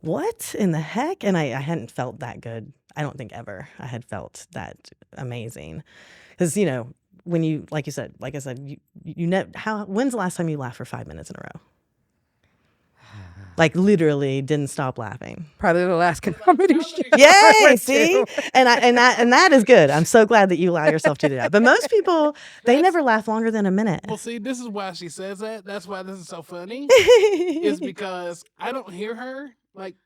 what in the heck? And I hadn't felt that good. I don't think ever I had felt that amazing. Because, when you, like I said, when's the last time you laughed for 5 minutes in a row? Like, literally didn't stop laughing. Probably the last comedy show. Yay! See, and that is good. I'm so glad that you allow yourself to do that. But most people, they never laugh longer than a minute. Well, see, this is why she says that. That's why this is so funny. Is because I don't hear her like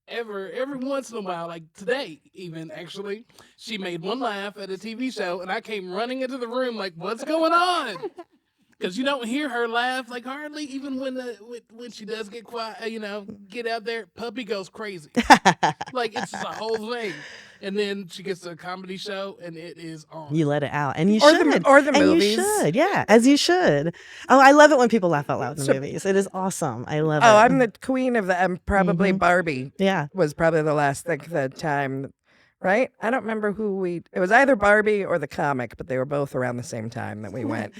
ever. Every once in a while, like today, even actually, she made one laugh at a TV show, and I came running into the room like, "What's going on?" Because you don't hear her laugh like hardly, even when she does get quiet, get out there, puppy goes crazy. Like, it's just a whole thing. And then she gets to a comedy show, and it is on. You let it out, and you Or should. or the and movies. You should, yeah, as you should. Oh, I love it when people laugh out loud in the movies. It is awesome. I love it. Oh, I'm the queen of the. I'm probably Barbie. Yeah. Was probably the last the time, right? I don't remember who it was either Barbie or the comic, but they were both around the same time that we went.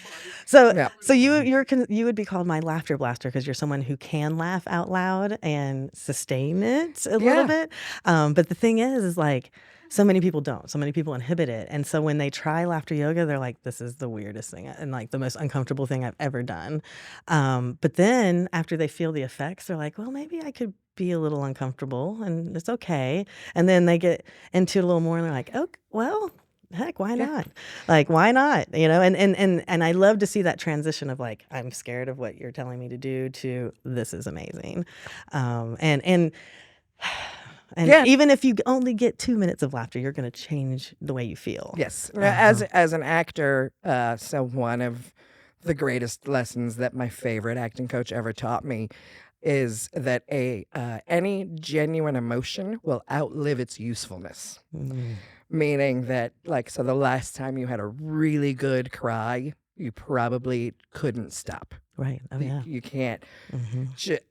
So, Yeah. so you would be called my laughter blaster because you're someone who can laugh out loud and sustain it a little bit. But the thing is like, so many people don't. So many people inhibit it. And so when they try laughter yoga, they're like, this is the weirdest thing and like the most uncomfortable thing I've ever done. But then after they feel the effects, they're like, well, maybe I could be a little uncomfortable and it's okay. And then they get into it a little more and they're like, oh, well, heck, why not? Like, why not? And I love to see that transition of like, I'm scared of what you're telling me to do to this is amazing. And even if you only get 2 minutes of laughter, you're going to change the way you feel. Yes, as an actor, so one of the greatest lessons that my favorite acting coach ever taught me is that any genuine emotion will outlive its usefulness. Meaning that, like, so the last time you had a really good cry, you probably couldn't stop. Right. Oh, yeah. You can't.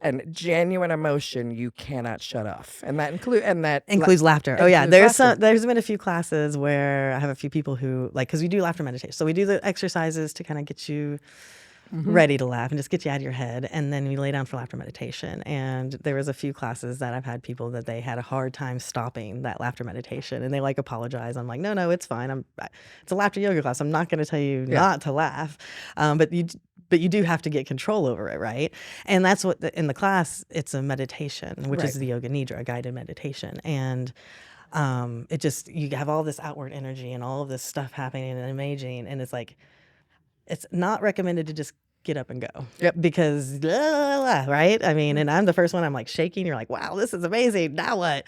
And genuine emotion you cannot shut off, and that includes laughter. Oh yeah, includes laughter. there's been a few classes where I have a few people who like, because we do laughter meditation, so we do the exercises to kind of get you ready to laugh and just get you out of your head, and then we lay down for laughter meditation. And there was a few classes that I've had people that they had a hard time stopping that laughter meditation, and they like apologize. I'm like, no, it's fine. It's a laughter yoga class. I'm not going to tell you not to laugh, but you do have to get control over it, right? And that's what in the class it's a meditation, which is the yoga nidra, a guided meditation, and it just, you have all this outward energy and all of this stuff happening and amazing, and it's like, it's not recommended to just get up and go. Yep. Because, right? I mean, and I'm the first one, I'm like shaking. You're like, wow, this is amazing. Now what?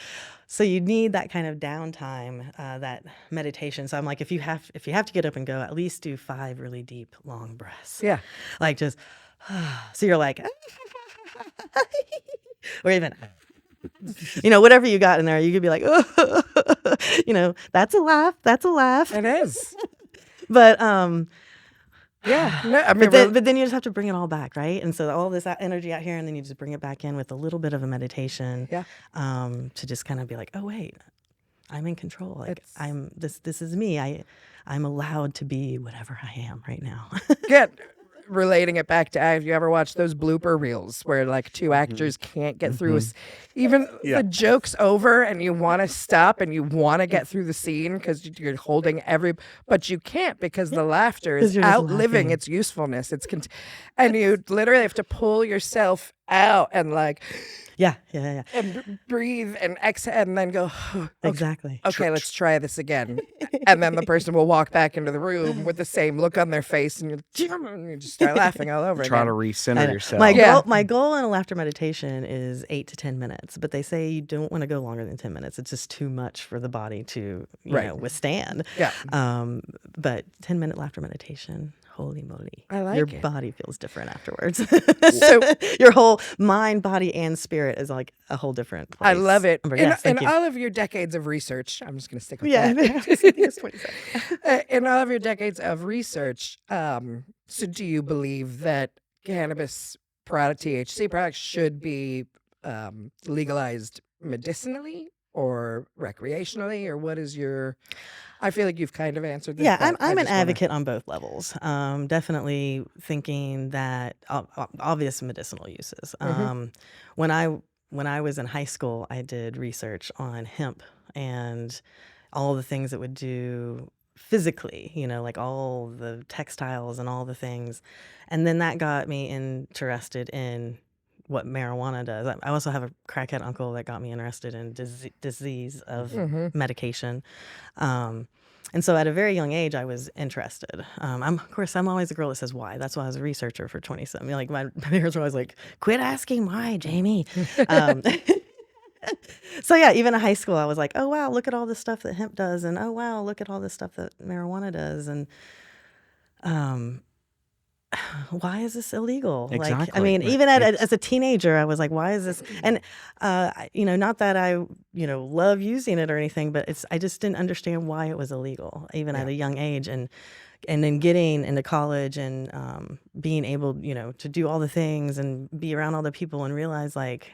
So you need that kind of downtime, that meditation. So I'm like, if you have to get up and go, at least do 5 really deep, long breaths. Yeah. Like just, so you're like, or even, whatever you got in there, you could be like, that's a laugh. That's a laugh. It is. But, Yeah. No, I mean, but then you just have to bring it all back, right? And so all this energy out here, and then you just bring it back in with a little bit of a meditation, Yeah. to just kind of be like, oh wait, I'm in control. Like It's- this is me. I'm allowed to be whatever I am right now. get relating it back to, have you ever watched those blooper reels where like 2 actors can't get through even the joke's over and you want to stop and you want to get through the scene because you're holding but you can't because the laughter 'Cause is you're just outliving laughing. its usefulness. And you literally have to pull yourself out and like yeah. and breathe and exhale and then go, okay, Exactly. okay, let's try this again. And then the person will walk back into the room with the same look on their face and you just start laughing all over Try again. to I recenter know. yourself. My goal in a laughter meditation is 8 to 10 minutes, but they say you don't want to go longer than 10 minutes. It's just too much for the body to withstand. Yeah. But 10-minute laughter meditation, holy moly. I like Your it. body feels different afterwards. So your whole mind, body, and spirit is like a whole different place. I love it. But In, yes, thank in you. all of your decades of research, I'm just going to stick with Yeah, that. it's 27. In all of your decades of research, so do you believe that cannabis product, THC products, should be legalized medicinally or recreationally, or what is your? I feel like you've kind of answered this. Yeah, but I I'm an just wanna- advocate on both levels. Definitely thinking that obvious medicinal uses. When I was in high school, I did research on hemp and all the things it would do physically. Like all the textiles and all the things, and then that got me interested in what marijuana does. I also have a crackhead uncle that got me interested in disease of medication. And so at a very young age, I was interested. I'm always the girl that says why. That's why I was a researcher for 20-something. Like my parents were always like, quit asking why, Jaimie. So yeah, even in high school, I was like, oh wow, look at all the stuff that hemp does. And oh wow, look at all the stuff that marijuana does. And why is this illegal? Like, I Exactly. mean, Like, even as a teenager, I was like, why is this? And, not that I, love using it or anything, but I just didn't understand why it was illegal, even at a young age. And then getting into college and being able, to do all the things and be around all the people and realize like,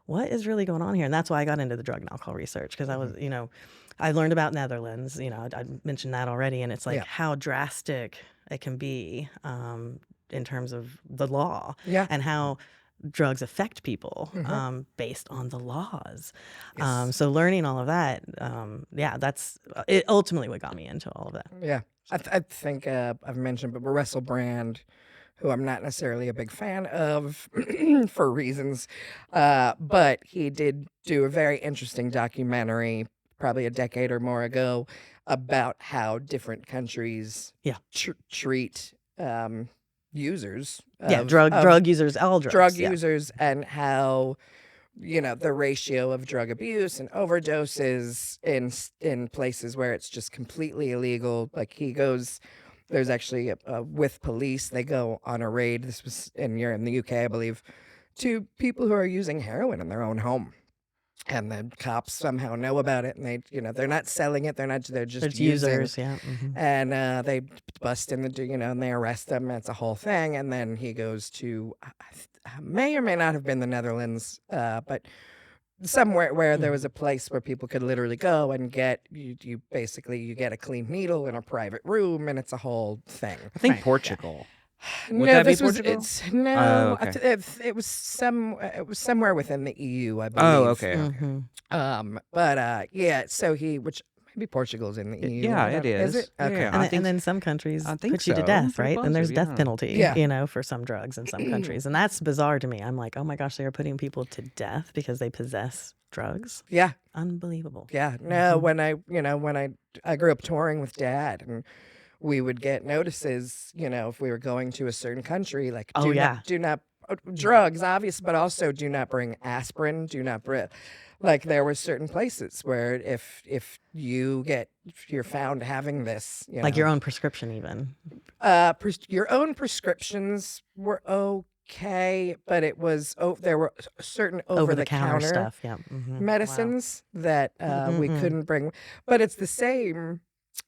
what is really going on here? And that's why I got into the drug and alcohol research because I was, I learned about Netherlands, I mentioned that already. And it's like how drastic it can be in terms of the law and how drugs affect people based on the laws. So learning all of that, that's it ultimately what got me into all of that. Yeah. I think I've mentioned, but Russell Brand, who I'm not necessarily a big fan of for reasons, but he did do a very interesting documentary probably a decade or more ago about how different countries treat users. Drug users, all drugs. Drug users, and how the ratio of drug abuse and overdoses in places where it's just completely illegal. Like there's actually with police, they go on a raid. This was in the UK, I believe, to people who are using heroin in their own home. And the cops somehow know about it, and they're not selling it. They're just using. Users, yeah. And they bust in and they arrest them. It's a whole thing. And then he goes to, may or may not have been the Netherlands, but somewhere where there was a place where people could literally go and get, you get a clean needle in a private room, and it's a whole thing. I think Portugal. Would No, that be this was Portugal? okay. It was somewhere within the EU, I believe. Oh, okay. But so which maybe Portugal's in the EU. Yeah, I don't- it is. Is it? Okay. Yeah. And then some countries I think put you to so. death, Pretty right? And there's close, death yeah. penalty, Yeah. for some drugs in some countries. And that's bizarre to me. I'm like, oh my gosh, they are putting people to death because they possess drugs. Yeah. Unbelievable. Yeah. No, when I grew up touring with Dad, and we would get notices, if we were going to a certain country, like Oh, yeah. do not drugs, obvious, but also do not bring aspirin, do not bring. Like there were certain places where if you're found having this, Like your own prescription, even. your own prescriptions were okay, but it was there were certain over the counter stuff. Yeah. Mhm. Wow. medicines that we couldn't bring. But it's the same.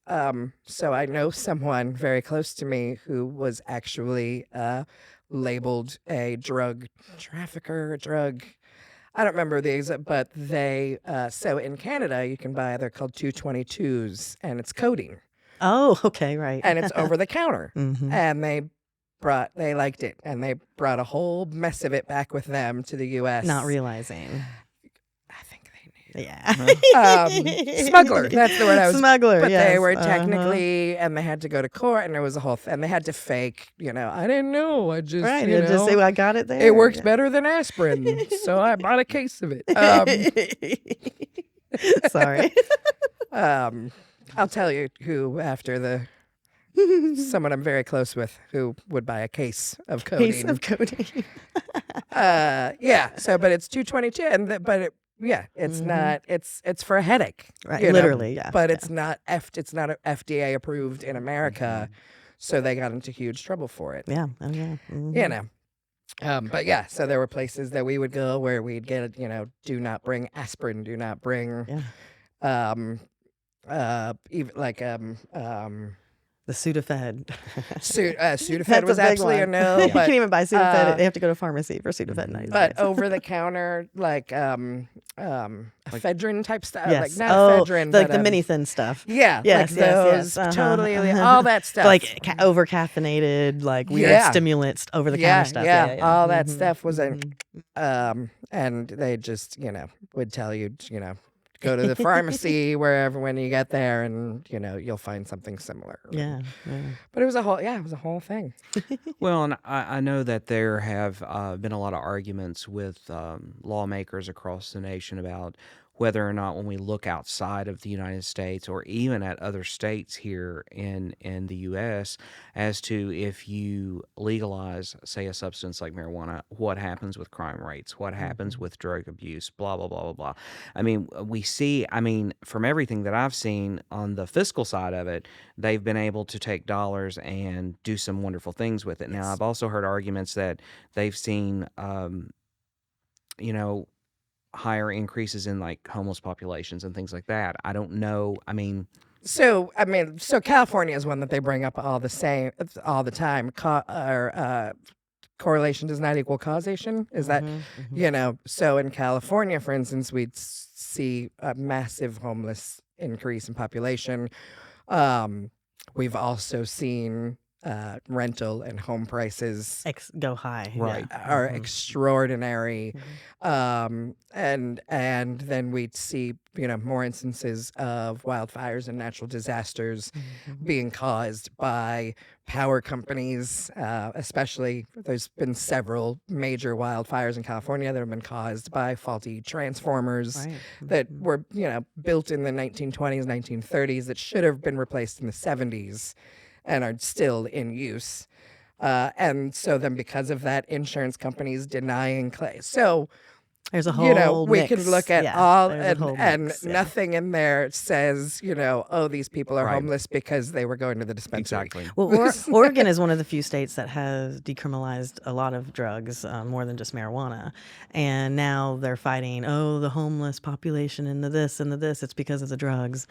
So I know someone very close to me who was actually labeled a drug trafficker, I don't remember the exact, but they, so in Canada, you can buy, they're called 222s, and it's codeine, Oh, okay, right. and it's over the counter. Mhm. And they liked it, and they brought a whole mess of it back with them to the U.S. Not realizing. I think they knew. Yeah. Smuggler, that's the word I was. Smuggler, But yes. they were uh-huh. technically, and they had to go to court, and there was a whole, and they had to fake, I didn't know, I just, Right. They'll just say, well, I got it there. it works better than aspirin, so I bought a case of it. Sorry. I'll tell you who after someone I'm very close with who would buy a case of codeine. Piece of codeine. Yeah. So, but it's 222, it's not. It's for a headache. Right. you know, Literally, yeah. But yeah. it's not FDA approved in America, so they got into huge trouble for it. Yeah. Oh, yeah. Mhm. You know. But yeah, so there were places that we would go where we'd get, do not bring aspirin, do not bring, Yeah. even like The Sudafed. Sudafed That's was a big absolutely a one. no, You but can't even buy Sudafed. They have to go to pharmacy for Sudafed nowadays. but over the counter like ephedrine type stuff, yes. like not ephedrine, like but the mini thin stuff. yeah, Yes, like yes, those, yes. Uh-huh. totally, all that stuff, Like over caffeinated, like weird Yeah. stimulants, over the yeah, counter stuff. yeah, Yeah. all that Mhm. stuff was Mhm. and they just would tell you go to the pharmacy wherever when you get there, and you'll find something similar. Yeah. Yeah. But it was a whole thing. Well, and I know that there have been a lot of arguments with lawmakers across the nation about whether or not when we look outside of the United States or even at other states here in the U.S. as to if you legalize, say, a substance like marijuana, what happens with crime rates, what happens with drug abuse, blah, blah, blah, blah, blah. I mean, we see, from everything that I've seen on the fiscal side of it, they've been able to take dollars and do some wonderful things with it. Now, I've also heard arguments that they've seen, higher increases in like homeless populations and things like that. I don't know. So California is one that they bring up all the time. Correlation does not equal causation. Is that So in California, for instance, we'd see a massive homeless increase in population. We've also seen rental and home prices Go high. Right. Yeah. are extraordinary. And then we'd see, more instances of wildfires and natural disasters being caused by power companies, especially there's been several major wildfires in California that have been caused by faulty transformers Right. that were, built in the 1920s, 1930s that should have been replaced in the 70s and are still in use. And so then because of that, insurance companies denying claims. So, There's a whole we mix. can look at Yeah, all, there's a whole and mix, yeah. nothing in there says, these people are Right. homeless because they were going to the dispensary. Exactly. Well, Oregon is one of the few states that has decriminalized a lot of drugs, more than just marijuana. And now they're fighting, the homeless population and the this and the this. It's because of the drugs.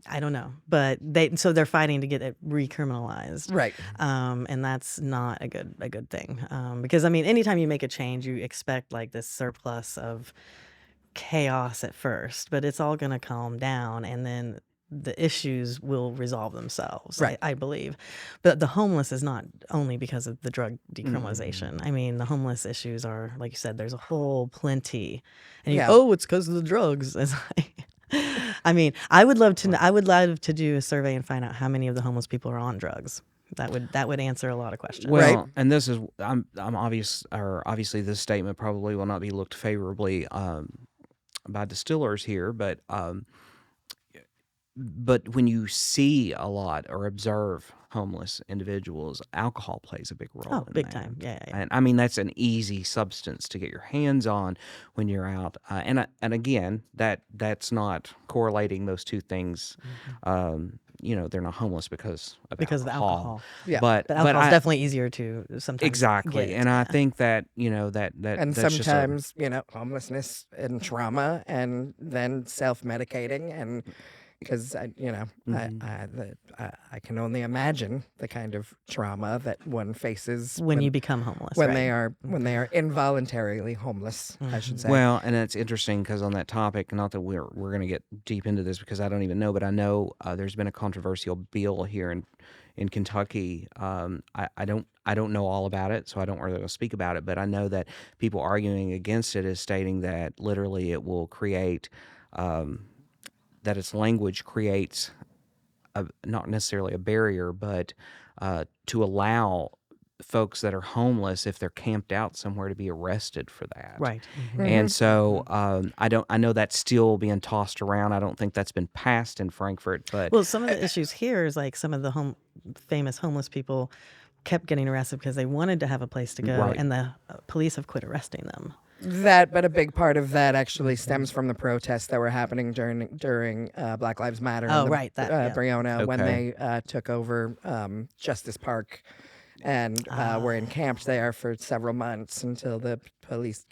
I don't know, but they're fighting to get it recriminalized, Right. and that's not a good thing, because anytime you make a change, you expect like this surplus of chaos at first, but it's all going to calm down, and then the issues will resolve themselves. Right. I believe, but the homeless is not only because of the drug decriminalization. The homeless issues are, like you said, there's a whole plenty, and Yeah. it's because of the drugs. It's like, I would love to do a survey and find out how many of the homeless people are on drugs. That would answer a lot of questions. Well, Right. and this is obviously this statement probably will not be looked favorably by distillers here, but but when you see a lot or observe homeless individuals, alcohol plays a big role Oh, in big that. time. Yeah, yeah, yeah. And I mean, that's an easy substance to get your hands on when you're out. And again, that's not correlating those two things. They're not homeless because of Because of alcohol. Yeah. But But alcohol's I, definitely easier to sometimes exactly, get. and I Yeah. think that that And that's just sometimes, homelessness and trauma, and then self-medicating, and because I can only imagine the kind of trauma that one faces When you become homeless, when right? they are involuntarily homeless, I should say. Well, and it's interesting because on that topic, not that we're going to get deep into this because I don't even know, but I know there's been a controversial bill here in Kentucky. I don't know all about it, so I don't really speak about it. But I know that people arguing against it is stating that literally it will create that its language creates not necessarily a barrier, but to allow folks that are homeless, if they're camped out somewhere, to be arrested for that. Right. And so I know that's still being tossed around. I don't think that's been passed in Frankfurt, but Well, some of the issues here is like some of the famous homeless people kept getting arrested because they wanted to have a place to go, Right. and the police have quit arresting them. But a big part of that actually stems from the protests that were happening during Black Lives Matter. Oh, in right, that, yeah. Briona, when Okay. they took over Justice Park, and were encamped there for several months until the police.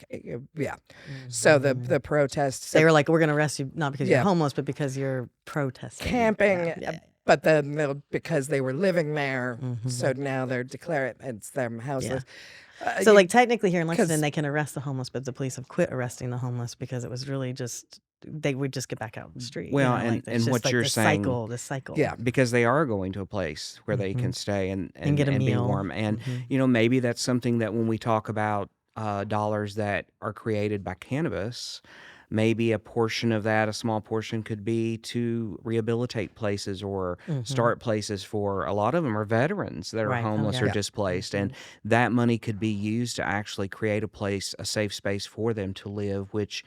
So the protests. They were like, "We're going to arrest you not because Yeah. you're homeless, but because you're protesting, camping, Yeah. but then because they were living there, so now they're declaring it's them houseless. So, like, technically here in 'cause- Lexington, they can arrest the homeless, but the police have quit arresting the homeless because it was really just they would just get back out on the street. Well, like, and it's just what like you're this saying- cycle. Yeah. because they are going to a place where they can stay and get a be meal. warm. And maybe that's something that when we talk about dollars that are created by cannabis, maybe a portion of that, a small portion, could be to rehabilitate places or start places for a lot of them are veterans that are Right. Oh, homeless yeah. or displaced, and that money could be used to actually create a place, a safe space for them to live, which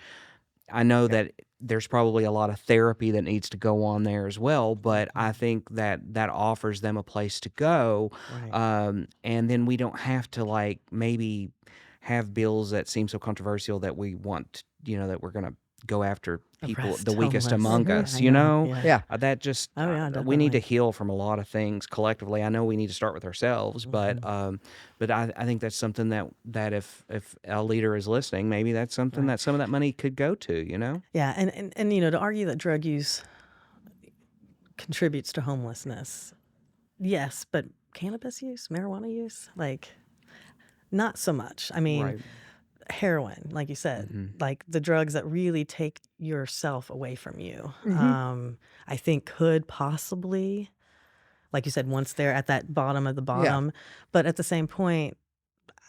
I know that there's probably a lot of therapy that needs to go on there as well, but I think that offers them a place to go. Right. And then we don't have to like maybe have bills that seem so controversial that we want, that we're going to go after people, Arrest the weakest homeless. among Mhm. us, I know, yeah. Yeah. That just, Oh, yeah, we need to definitely. heal from a lot of things collectively. I know we need to start with ourselves, but I think that's something that if a leader is listening, maybe that's something that some of that money could go to. Yeah, and to argue that drug use contributes to homelessness, yes, but cannabis use, marijuana use, like, not so much. I mean, Right. heroin, like you said, like the drugs that really take yourself away from you, I think could possibly, like you said, once they're at that bottom of the bottom, but at the same point,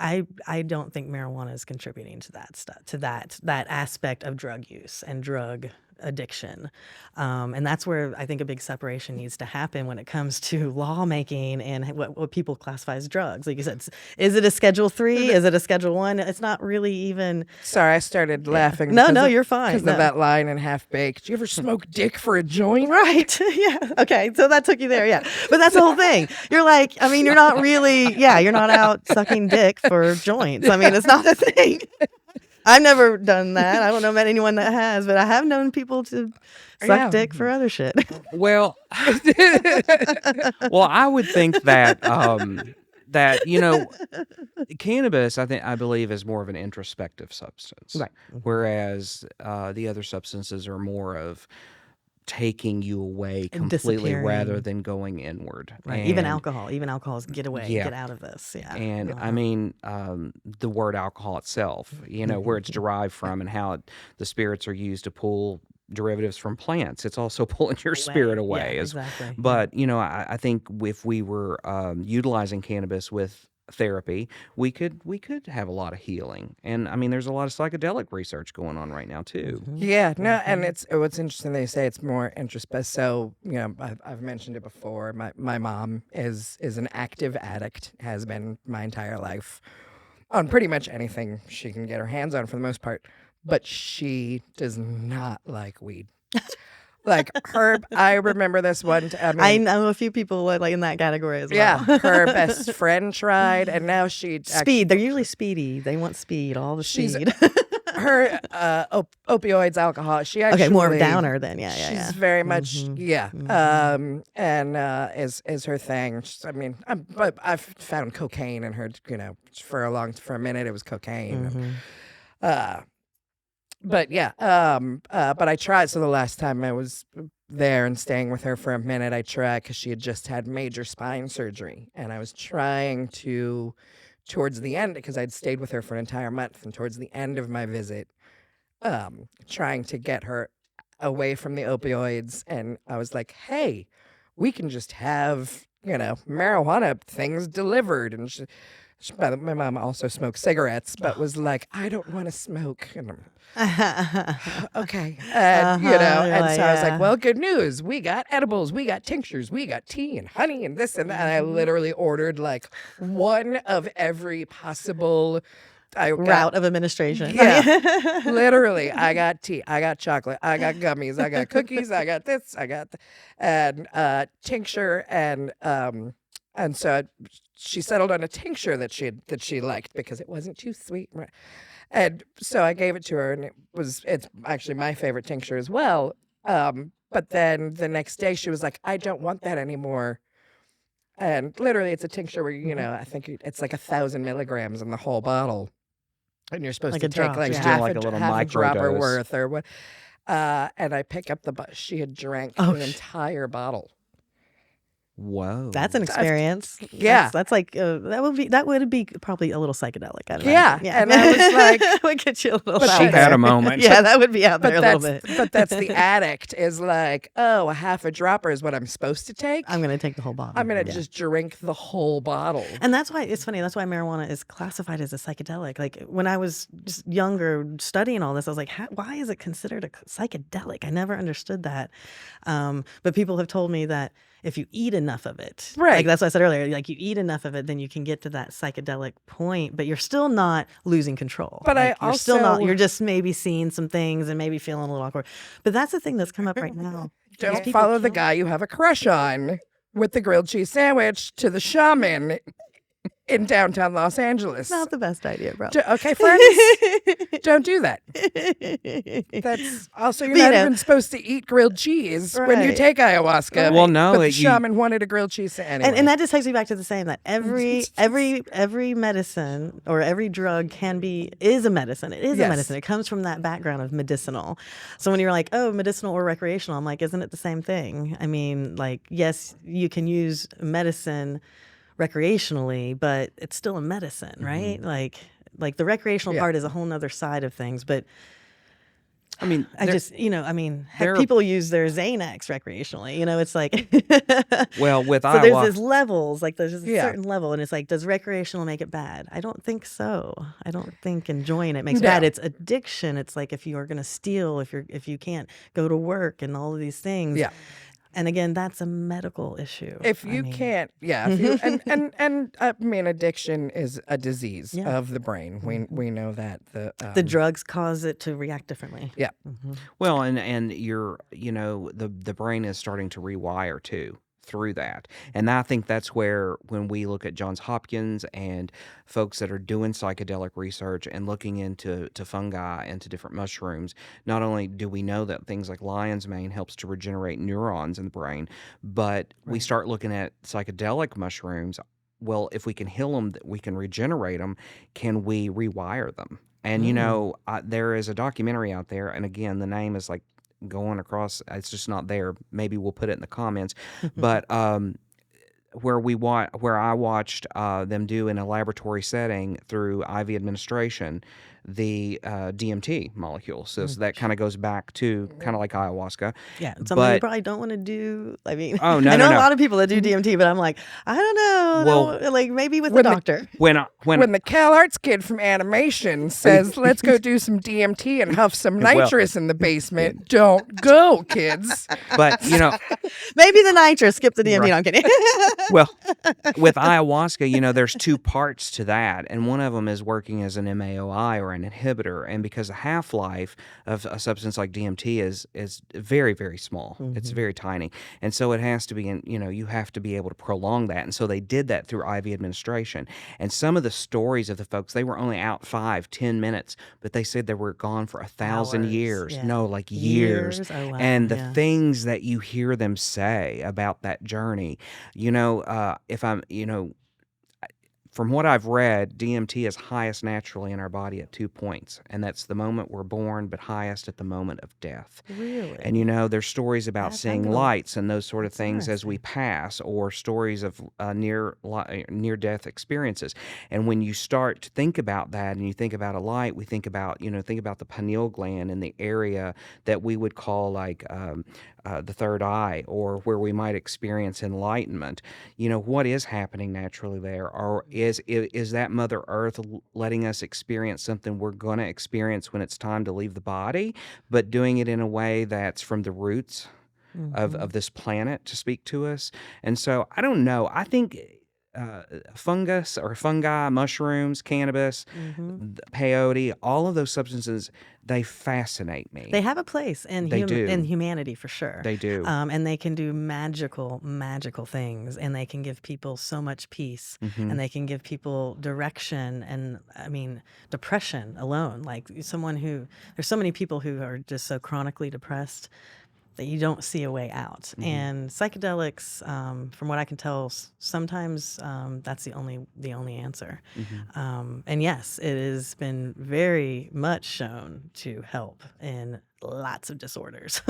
I don't think marijuana is contributing to that stuff, to that aspect of drug use and drug addiction, and that's where I think a big separation needs to happen when it comes to lawmaking and what people classify as drugs. Like you said, is it a Schedule 3? Is it a Schedule 1? It's not really even. Sorry, I started laughing. No, because of- you're fine. Because No. of that line in Half Baked. Do you ever smoke dick for a joint? Right. Yeah. Okay. So that took you there. Yeah. But that's the whole thing. You're like, I mean, you're not really, you're not out sucking dick for joints. I mean, it's not a thing. I've never done that. I don't know about anyone that has, but I have known people to suck dick for other shit. Well, I would think that cannabis, I believe, is more of an introspective substance, Right. whereas the other substances are more of taking you away completely rather disappearing. than going inward. Right. Even And- alcohol. Even alcohol is get away, Yeah. get out of this. Yeah. And I mean, the word alcohol itself, where it's derived from and how the spirits are used to pull derivatives from plants. It's also pulling your spirit away. Yeah, exactly. But, I think if we were utilizing cannabis with therapy, we could have a lot of healing. And I mean, there's a lot of psychedelic research going on right now too. Yeah, no, and it's what's interesting. They say it's more introspective. So I've mentioned it before. My mom is an active addict, has been my entire life, on pretty much anything she can get her hands on for the most part. But she does not like weed. Like her, I remember this one. I know a few people like in that category as well. Yeah, her best friend tried, and now she Speed. They're usually speedy. They want speed, all the She's- speed. her opioids, alcohol. She actually Okay, more of a downer then. Yeah, she's very much Mhm. and is her thing. I mean, but I've found cocaine in her. For a minute it was cocaine. Mhm. But yeah, but I tried. So the last time I was there and staying with her for a minute, I tried because she had just had major spine surgery, and I was trying to, towards the end, because I'd stayed with her for an entire month, and towards the end of my visit, trying to get her away from the opioids, and I was like, "Hey, we can just have marijuana things delivered," and my mom also smoked cigarettes, but was like, "I don't want to smoke," and okay. And, You're and so I was yeah. like, well, good news. We got edibles, we got tinctures, we got tea and honey and this and that. And I literally ordered like one of every possible route of administration. Yeah. Literally, I got tea, I got chocolate, I got gummies, I got cookies, I got this, I got and tincture and so she settled on a tincture that she liked because it wasn't too sweet. And so I gave it to her, and it's actually my favorite tincture as well. But then the next day she was like, I don't want that anymore. And literally it's a tincture where, I think it's like 1,000 milligrams in the whole bottle. And you're supposed Like to a take drop, like yeah. half, Like a, a little half a dropper microdose. worth or what. And I pick up she had drank the entire bottle. Whoa. That's an experience. Yeah. That's like that would be probably a little psychedelic. I'd Yeah, imagine. and I was like- that would get you a little. But out She she there. had a moment. Yeah, that would be out there But a little bit. but that's the addict is like, oh, a half a dropper is what I'm supposed to take. I'm gonna take the whole bottle. I'm gonna Yeah. just drink the whole bottle. And that's why it's funny. That's why marijuana is classified as a psychedelic. Like when I was just younger studying all this, I was like, why is it considered a psychedelic? I never understood that. But people have told me that if you eat enough of it, Right. like that's what I said earlier, like you eat enough of it, then you can get to that psychedelic point, but you're still not losing control. But like, I you're still not, also- you're just maybe seeing some things and maybe feeling a little awkward. But that's the thing that's come up right now. Don't These people follow the can't- guy you have a crush on with the grilled cheese sandwich to the shaman in downtown Los Angeles. Not the best idea, bro. Okay, friends, don't do that. That's also you're But, not even supposed to eat grilled cheese when you Right. take ayahuasca. Well, no, but the you- shaman wanted a grilled cheese anyway. And that just takes me back to the same that every medicine or every drug is a medicine. It is Yes. a medicine. It comes from that background of medicinal. So when you're like, oh, medicinal or recreational, I'm like, isn't it the same thing? I mean, like, yes, you can use medicine recreationally, but it's still a medicine, right? Like the recreational Yeah. part is a whole nother side of things, but I mean, I there- just, heck, there- people use their Xanax recreationally. It's like, well, with so there's ayahuasca, this levels, like there's a Yeah. certain level, and it's like, does recreational make it bad? I don't think so. I don't think enjoying it makes it No. bad. It's addiction. It's like if you are going to steal, if you can't go to work and all of these things. Yeah. And again, that's a medical issue. if I you mean, can't, if you and I mean, addiction is a disease Yeah. of the brain. We know that the drugs cause it to react differently. Yeah. well, and you're, the brain is starting to rewire too through that. And I think that's where, when we look at Johns Hopkins and folks that are doing psychedelic research and looking into fungi and to different mushrooms, not only do we know that things like lion's mane helps to regenerate neurons in the brain, but we start looking at psychedelic mushrooms. Well, if we can heal them, we can regenerate them. Can we rewire them? And there is a documentary out there, and again, the name is like going across, it's just not there. Maybe we'll put it in the comments. But where I watched them do in a laboratory setting through IV administration the DMT molecule. So that kind of goes back to kind of like ayahuasca. Yeah, it's something you But- probably don't want to do. I mean, Oh, no, I know no, a no. lot of people that do DMT, but I'm like, I don't know. Well, like maybe with a when the- doctor. When when the Cal Arts kid from animation says, "Let's go do some DMT and huff some Well- nitrous in the basement," don't go, kids. but Maybe the nitrous. Skip the DMT. Right. No, I'm kidding. well, with ayahuasca, there's two parts to that, and one of them is working as an MAOI or an an inhibitor, and because the half-life of a substance like DMT is very, very small. It's very tiny, and so it has to be you have to be able to prolong that, and so they did that through IV administration. And some of the stories of the folks, they were only out 5-10 minutes, but they said they were gone for 1,000 Hours, years. yeah. No, like years. Oh, wow, And the yeah. things that you hear them say about that journey, if I'm, from what I've read, DMT is highest naturally in our body at 2 points, and that's the moment we're born, but highest at the moment of death. Really? And there's stories about That's seeing unbelievable. lights and those sort of That's things as we interesting. pass, or stories of near death experiences. And when you start to think about that, and you think about a light, we think about the pineal gland in the area that we would call like the third eye, or where we might experience enlightenment. What is happening naturally there, or is that Mother Earth letting us experience something we're going to experience when it's time to leave the body, but doing it in a way that's from the roots of this planet to speak to us? And so I don't know. I think fungi, mushrooms, cannabis, peyote, all of those substances, they fascinate me. They have a place in They do. in humanity for sure. They do. And they can do magical Mm-hmm. things, and they can give people so much peace, and they can give people direction. And I mean, depression alone, like there's so many people who are just so chronically depressed that you don't see a way out. Mm-hmm. And psychedelics, from what I can tell, sometimes that's the only answer. Mm-hmm. And yes, it has been very much shown to help in lots of disorders.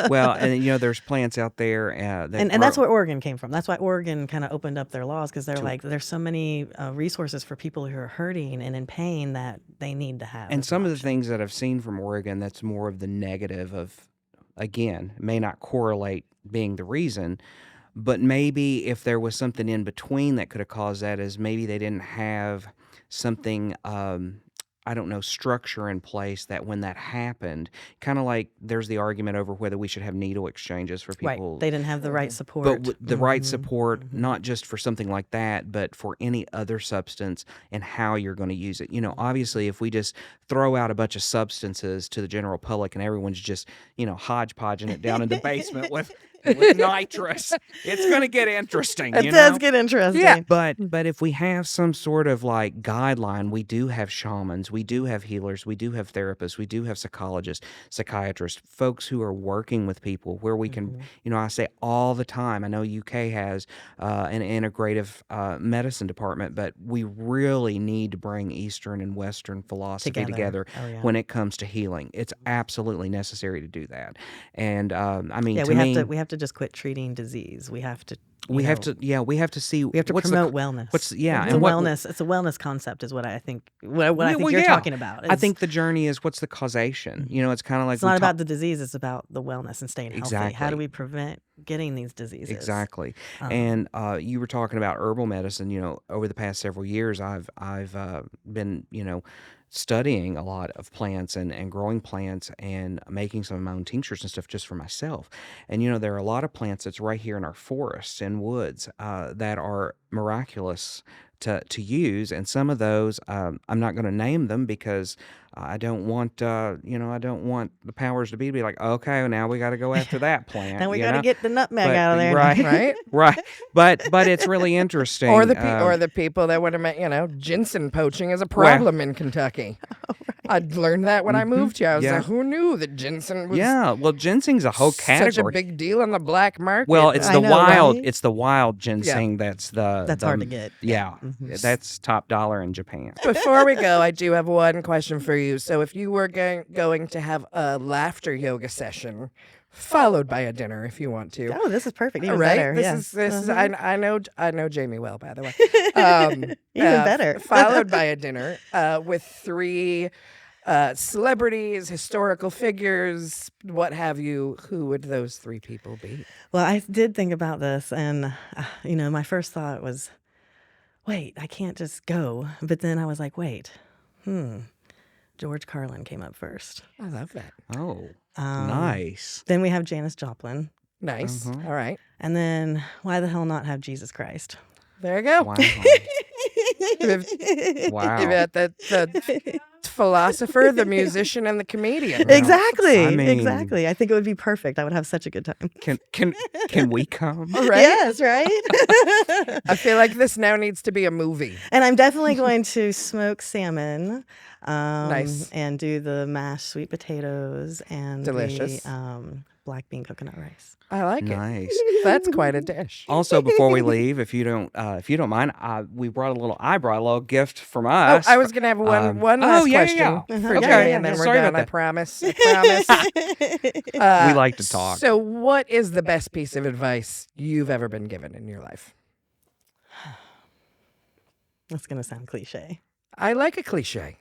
Well, and there's plants out there that and that's where Oregon came from. That's why Oregon kind of opened up their laws, because they're like, there's so many resources for people who are hurting and in pain that they need to have. And as some an of the option. things that I've seen from Oregon, that's more of the negative of, again, may not correlate being the reason, but maybe if there was something in between that could have caused that, is maybe they didn't have something, I don't know, structure in place that when that happened, kind of like there's the argument over whether we should have needle exchanges for Right. people. They didn't have the right support. But with the right support, not just for something like that, but for any other substance and how you're going to use it. Obviously, if we just throw out a bunch of substances to the general public and everyone's just, hodgepodging it down in the basement with nitrous, it's going to get interesting. It does get interesting. Yeah. But if we have some sort of like guideline, we do have shamans, we do have healers, we do have therapists, we do have psychologists, psychiatrists, folks who are working with people where we can, I say all the time, I know UK has an integrative medicine department, but we really need to bring Eastern and Western philosophy together Oh, yeah. when it comes to healing. It's absolutely necessary to do that. And I mean, Yeah, we have to just quit treating disease. We have to. we have to see. We have to what's promote the, wellness. It's and what, wellness. It's a wellness concept, is what I think. What I think well, you're yeah. talking about. I is- think the journey is what's the causation. It's kind of like it's not about the disease. It's about the wellness and staying healthy. How Exactly. do we prevent getting these diseases? Exactly. And you were talking about herbal medicine. Over the past several years, I've been studying a lot of plants and growing plants and making some of my own tinctures and stuff just for myself. And there are a lot of plants that's right here in our forests and woods that are miraculous to use, and some of those I'm not going to name them because I don't want I don't want the powers to be like, okay, well, now we got to go after that plant. Now we you got to know? get the nutmeg But- out of there. right? Right? Right. But it's really interesting. Or the people that would have ginseng poaching is a problem in Kentucky. I learned that when I moved here. I was Yeah. like, who knew that ginseng was yeah. Well, ginseng's a whole such a category. big deal on the black market? Well, it's I the know, wild. right? It's the wild ginseng that's That's hard to get. Yeah, that's top dollar in Japan. Before we go, I do have one question for you. So if you were going to have a laughter yoga session, followed by a dinner if you want to. Oh, this is perfect. Even Right? better. This yeah. is I know Jaimie well, by the way. Even better. Followed by a dinner with 3 celebrities, historical figures, what have you. Who would those 3 people be? Well, I did think about this, and my first thought was, wait, I can't just go. But then I was like, wait, George Carlin came up first. I love that. Oh, nice. Then we have Janis Joplin, Nice. Uh-huh. All right. and then why the hell not have Jesus Christ? There you go. Wow. Wow. You've got the philosopher, the musician, and the comedian. Exactly. I mean- Exactly. I think it would be perfect. I would have such a good time. Can we come? Right? Yes, right? I feel like this now needs to be a movie. And I'm definitely going to smoke salmon. Nice. And do the mashed sweet potatoes and Delicious. the black bean coconut rice. I like it. Nice. That's quite a dish. Also, before we leave, if you don't mind, I brought a little gift from Oh, us. I was gonna have one last question yeah. for Okay. Jerry, and then Yeah, we're sorry done. about I that. promise. I promise. We like to talk. So, what is the best piece of advice you've ever been given in your life? That's going to sound cliche. I like a cliche.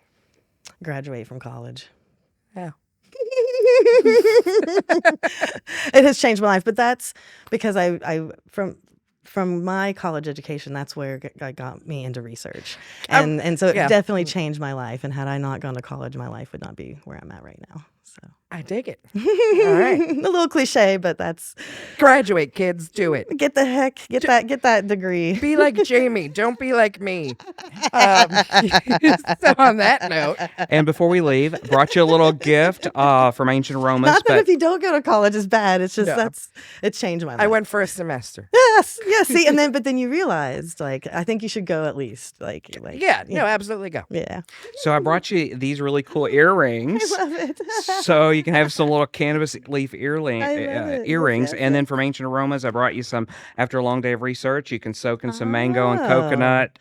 Graduate from college. Yeah. It has changed my life, but that's because I from my college education, that's where it got me into research, and so it yeah. definitely changed my life. And had I not gone to college, my life would not be where I'm at right now. So I dig it. All right. a little cliche, but that's Graduate, kids. Do it. get that degree. Be like Jaimie. Don't be like me. So on that note, And before we leave, brought you a little gift from Ancient Romas. Not that but if you don't go to college is bad. It's just No. it's changed my life. I went for a semester. Yes. See, but then you realized, like, I think you should go at least, like. Yeah. No, absolutely go. Yeah. so I brought you these really cool earrings. Love it. So you can have some little cannabis leaf I love it. earrings. Yes, And then from Ancient Aromas, I brought you some, after a long day of research, you can soak in some mango and coconut.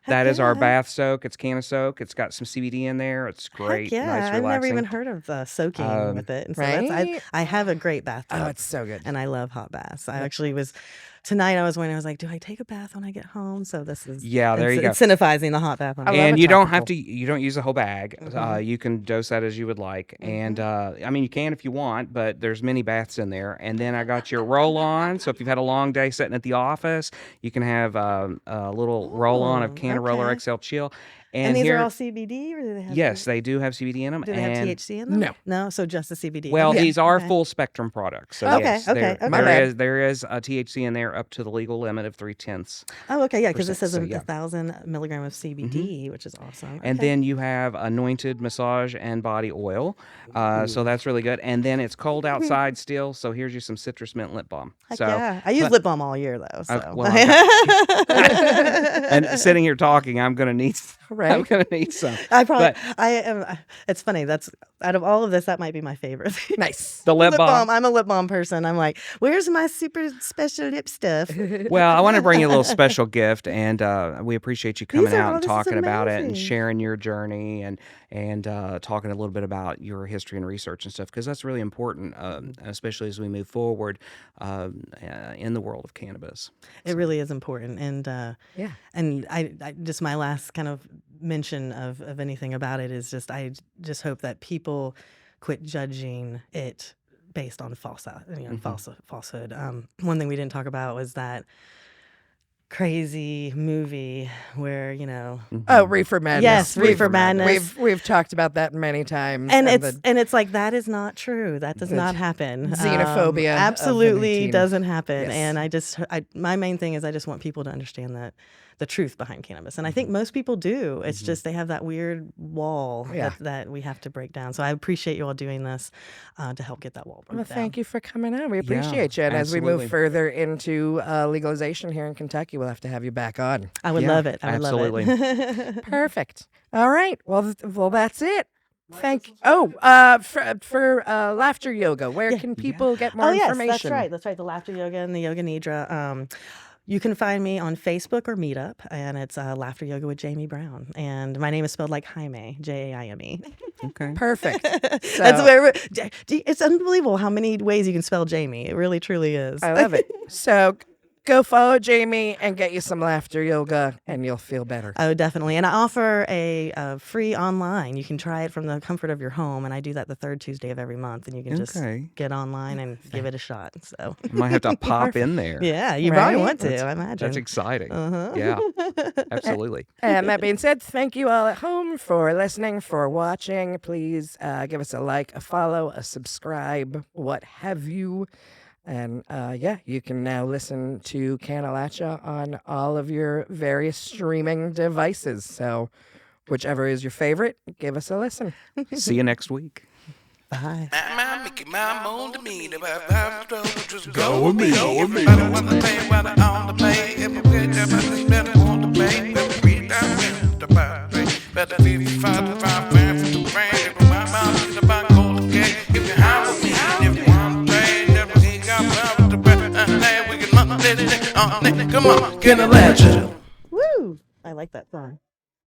That is our yeah. bath soak. It's Canna Soak. It's got some CBD in there. It's great. Heck yeah, Nice, I've never relaxing. even heard of soaking with it. And so that's, right? I have a great bathtub. Oh, it's so good. And I love hot baths. I actually was tonight. I was like, do I take a bath when I get home? So this is Yeah, there you go. incentivizing the hot bath. When I love get And a you don't have topical. to. You don't use the whole bag. You can dose that as you would like. And I mean, you can if you want, but there's many baths in there. And then I got your roll-on. So if you've had a long day sitting at the office, you can have a little roll-on of Canna Roller okay. XL Chill. And these here, are all CBD, or do they have? yes, they do have CBD in them. Do they have and THC in them? No. No. So just the CBD. Well, Okay, these are okay. full spectrum products. So Okay, yes, okay, there, okay. My bad. there is a THC in there up to the legal limit of 0.3. Oh, okay, yeah, because it says so, 1,000 milligram of CBD, which is awesome. And Okay. then you have anointed massage and body oil. So that's really good. And then it's cold outside still. So here's you some citrus mint lip balm. Heck So yeah, I use lip balm all year though. So. well, and sitting here talking, I'm gonna need Right. some. I probably, But- I am. It's funny. That's out of all of this, that might be my favorite. Nice. The lip balm. I'm a lip balm person. I'm like, where's my super special lip stuff? Well, I want to bring you a little special gift, and we appreciate you coming are- out and this is talking about it and amazing. sharing your journey and talking a little bit about your history and research and stuff, because that's really important, especially as we move forward in the world of cannabis. It really is important, and Yeah. and I just my last kind of mention of anything about it is just I just hope that people quit judging it based on falsehood. One thing we didn't talk about was that crazy movie where Oh, Reefer Madness. Yes, Reefer Madness. We've talked about that many times. and the it's like that is not true. That does not happen. xenophobia of the absolutely 19 doesn't happen. Yes. And my main thing is I just want people to understand that the truth behind cannabis, and I think most people do. It's just they have that weird wall Yeah. that we have to break down. So I appreciate you all doing this to help get that wall broken Well, down. thank you for coming on. We appreciate you. And as we absolutely. move further into legalization here in Kentucky, we'll have to have you back on. I would Yeah, love it. I would absolutely. love it. Perfect. All right. Well, that's it. Thank. Oh, for laughter yoga. Where can people get more Oh yes, information? that's right. That's right. The Laughter Yoga and the Yoga Nidra. You can find me on Facebook or Meetup, and it's Laughter Yoga with Jaimie Brown. And my name is spelled like Jaime, Jaime. Okay. Perfect. So, That's where it's unbelievable how many ways you can spell Jaimie. It really, truly is. I love it. So go follow Jaimie and get you some laughter yoga, and you'll feel better. Oh, definitely. And I offer a free online. You can try it from the comfort of your home, and I do that the third Tuesday of every month. And you can just Okay. get online and give it a shot. So, Might have to pop in there. yeah, you probably Right? want to. I imagine. That's exciting. Uh-huh. Yeah, absolutely. And that being said, thank you all at home for listening, for watching. Please give us a like, a follow, a subscribe, what have you. And yeah, you can now listen to Cannalachia on all of your various streaming devices. So whichever is your favorite, give us a listen. See you next week. Bye. My Mickey, my moon to me. Just Go with me, go with me. Everybody wanna play while they're on the play. If we get up, I just better want to play. Better read that the Bible. Better 55 fans for the rain. If my mouth is about gold again. If you have with me, if you want to play, never he got power to breath. We can let it on. Come on, Cannalachia. Woo! I like that song.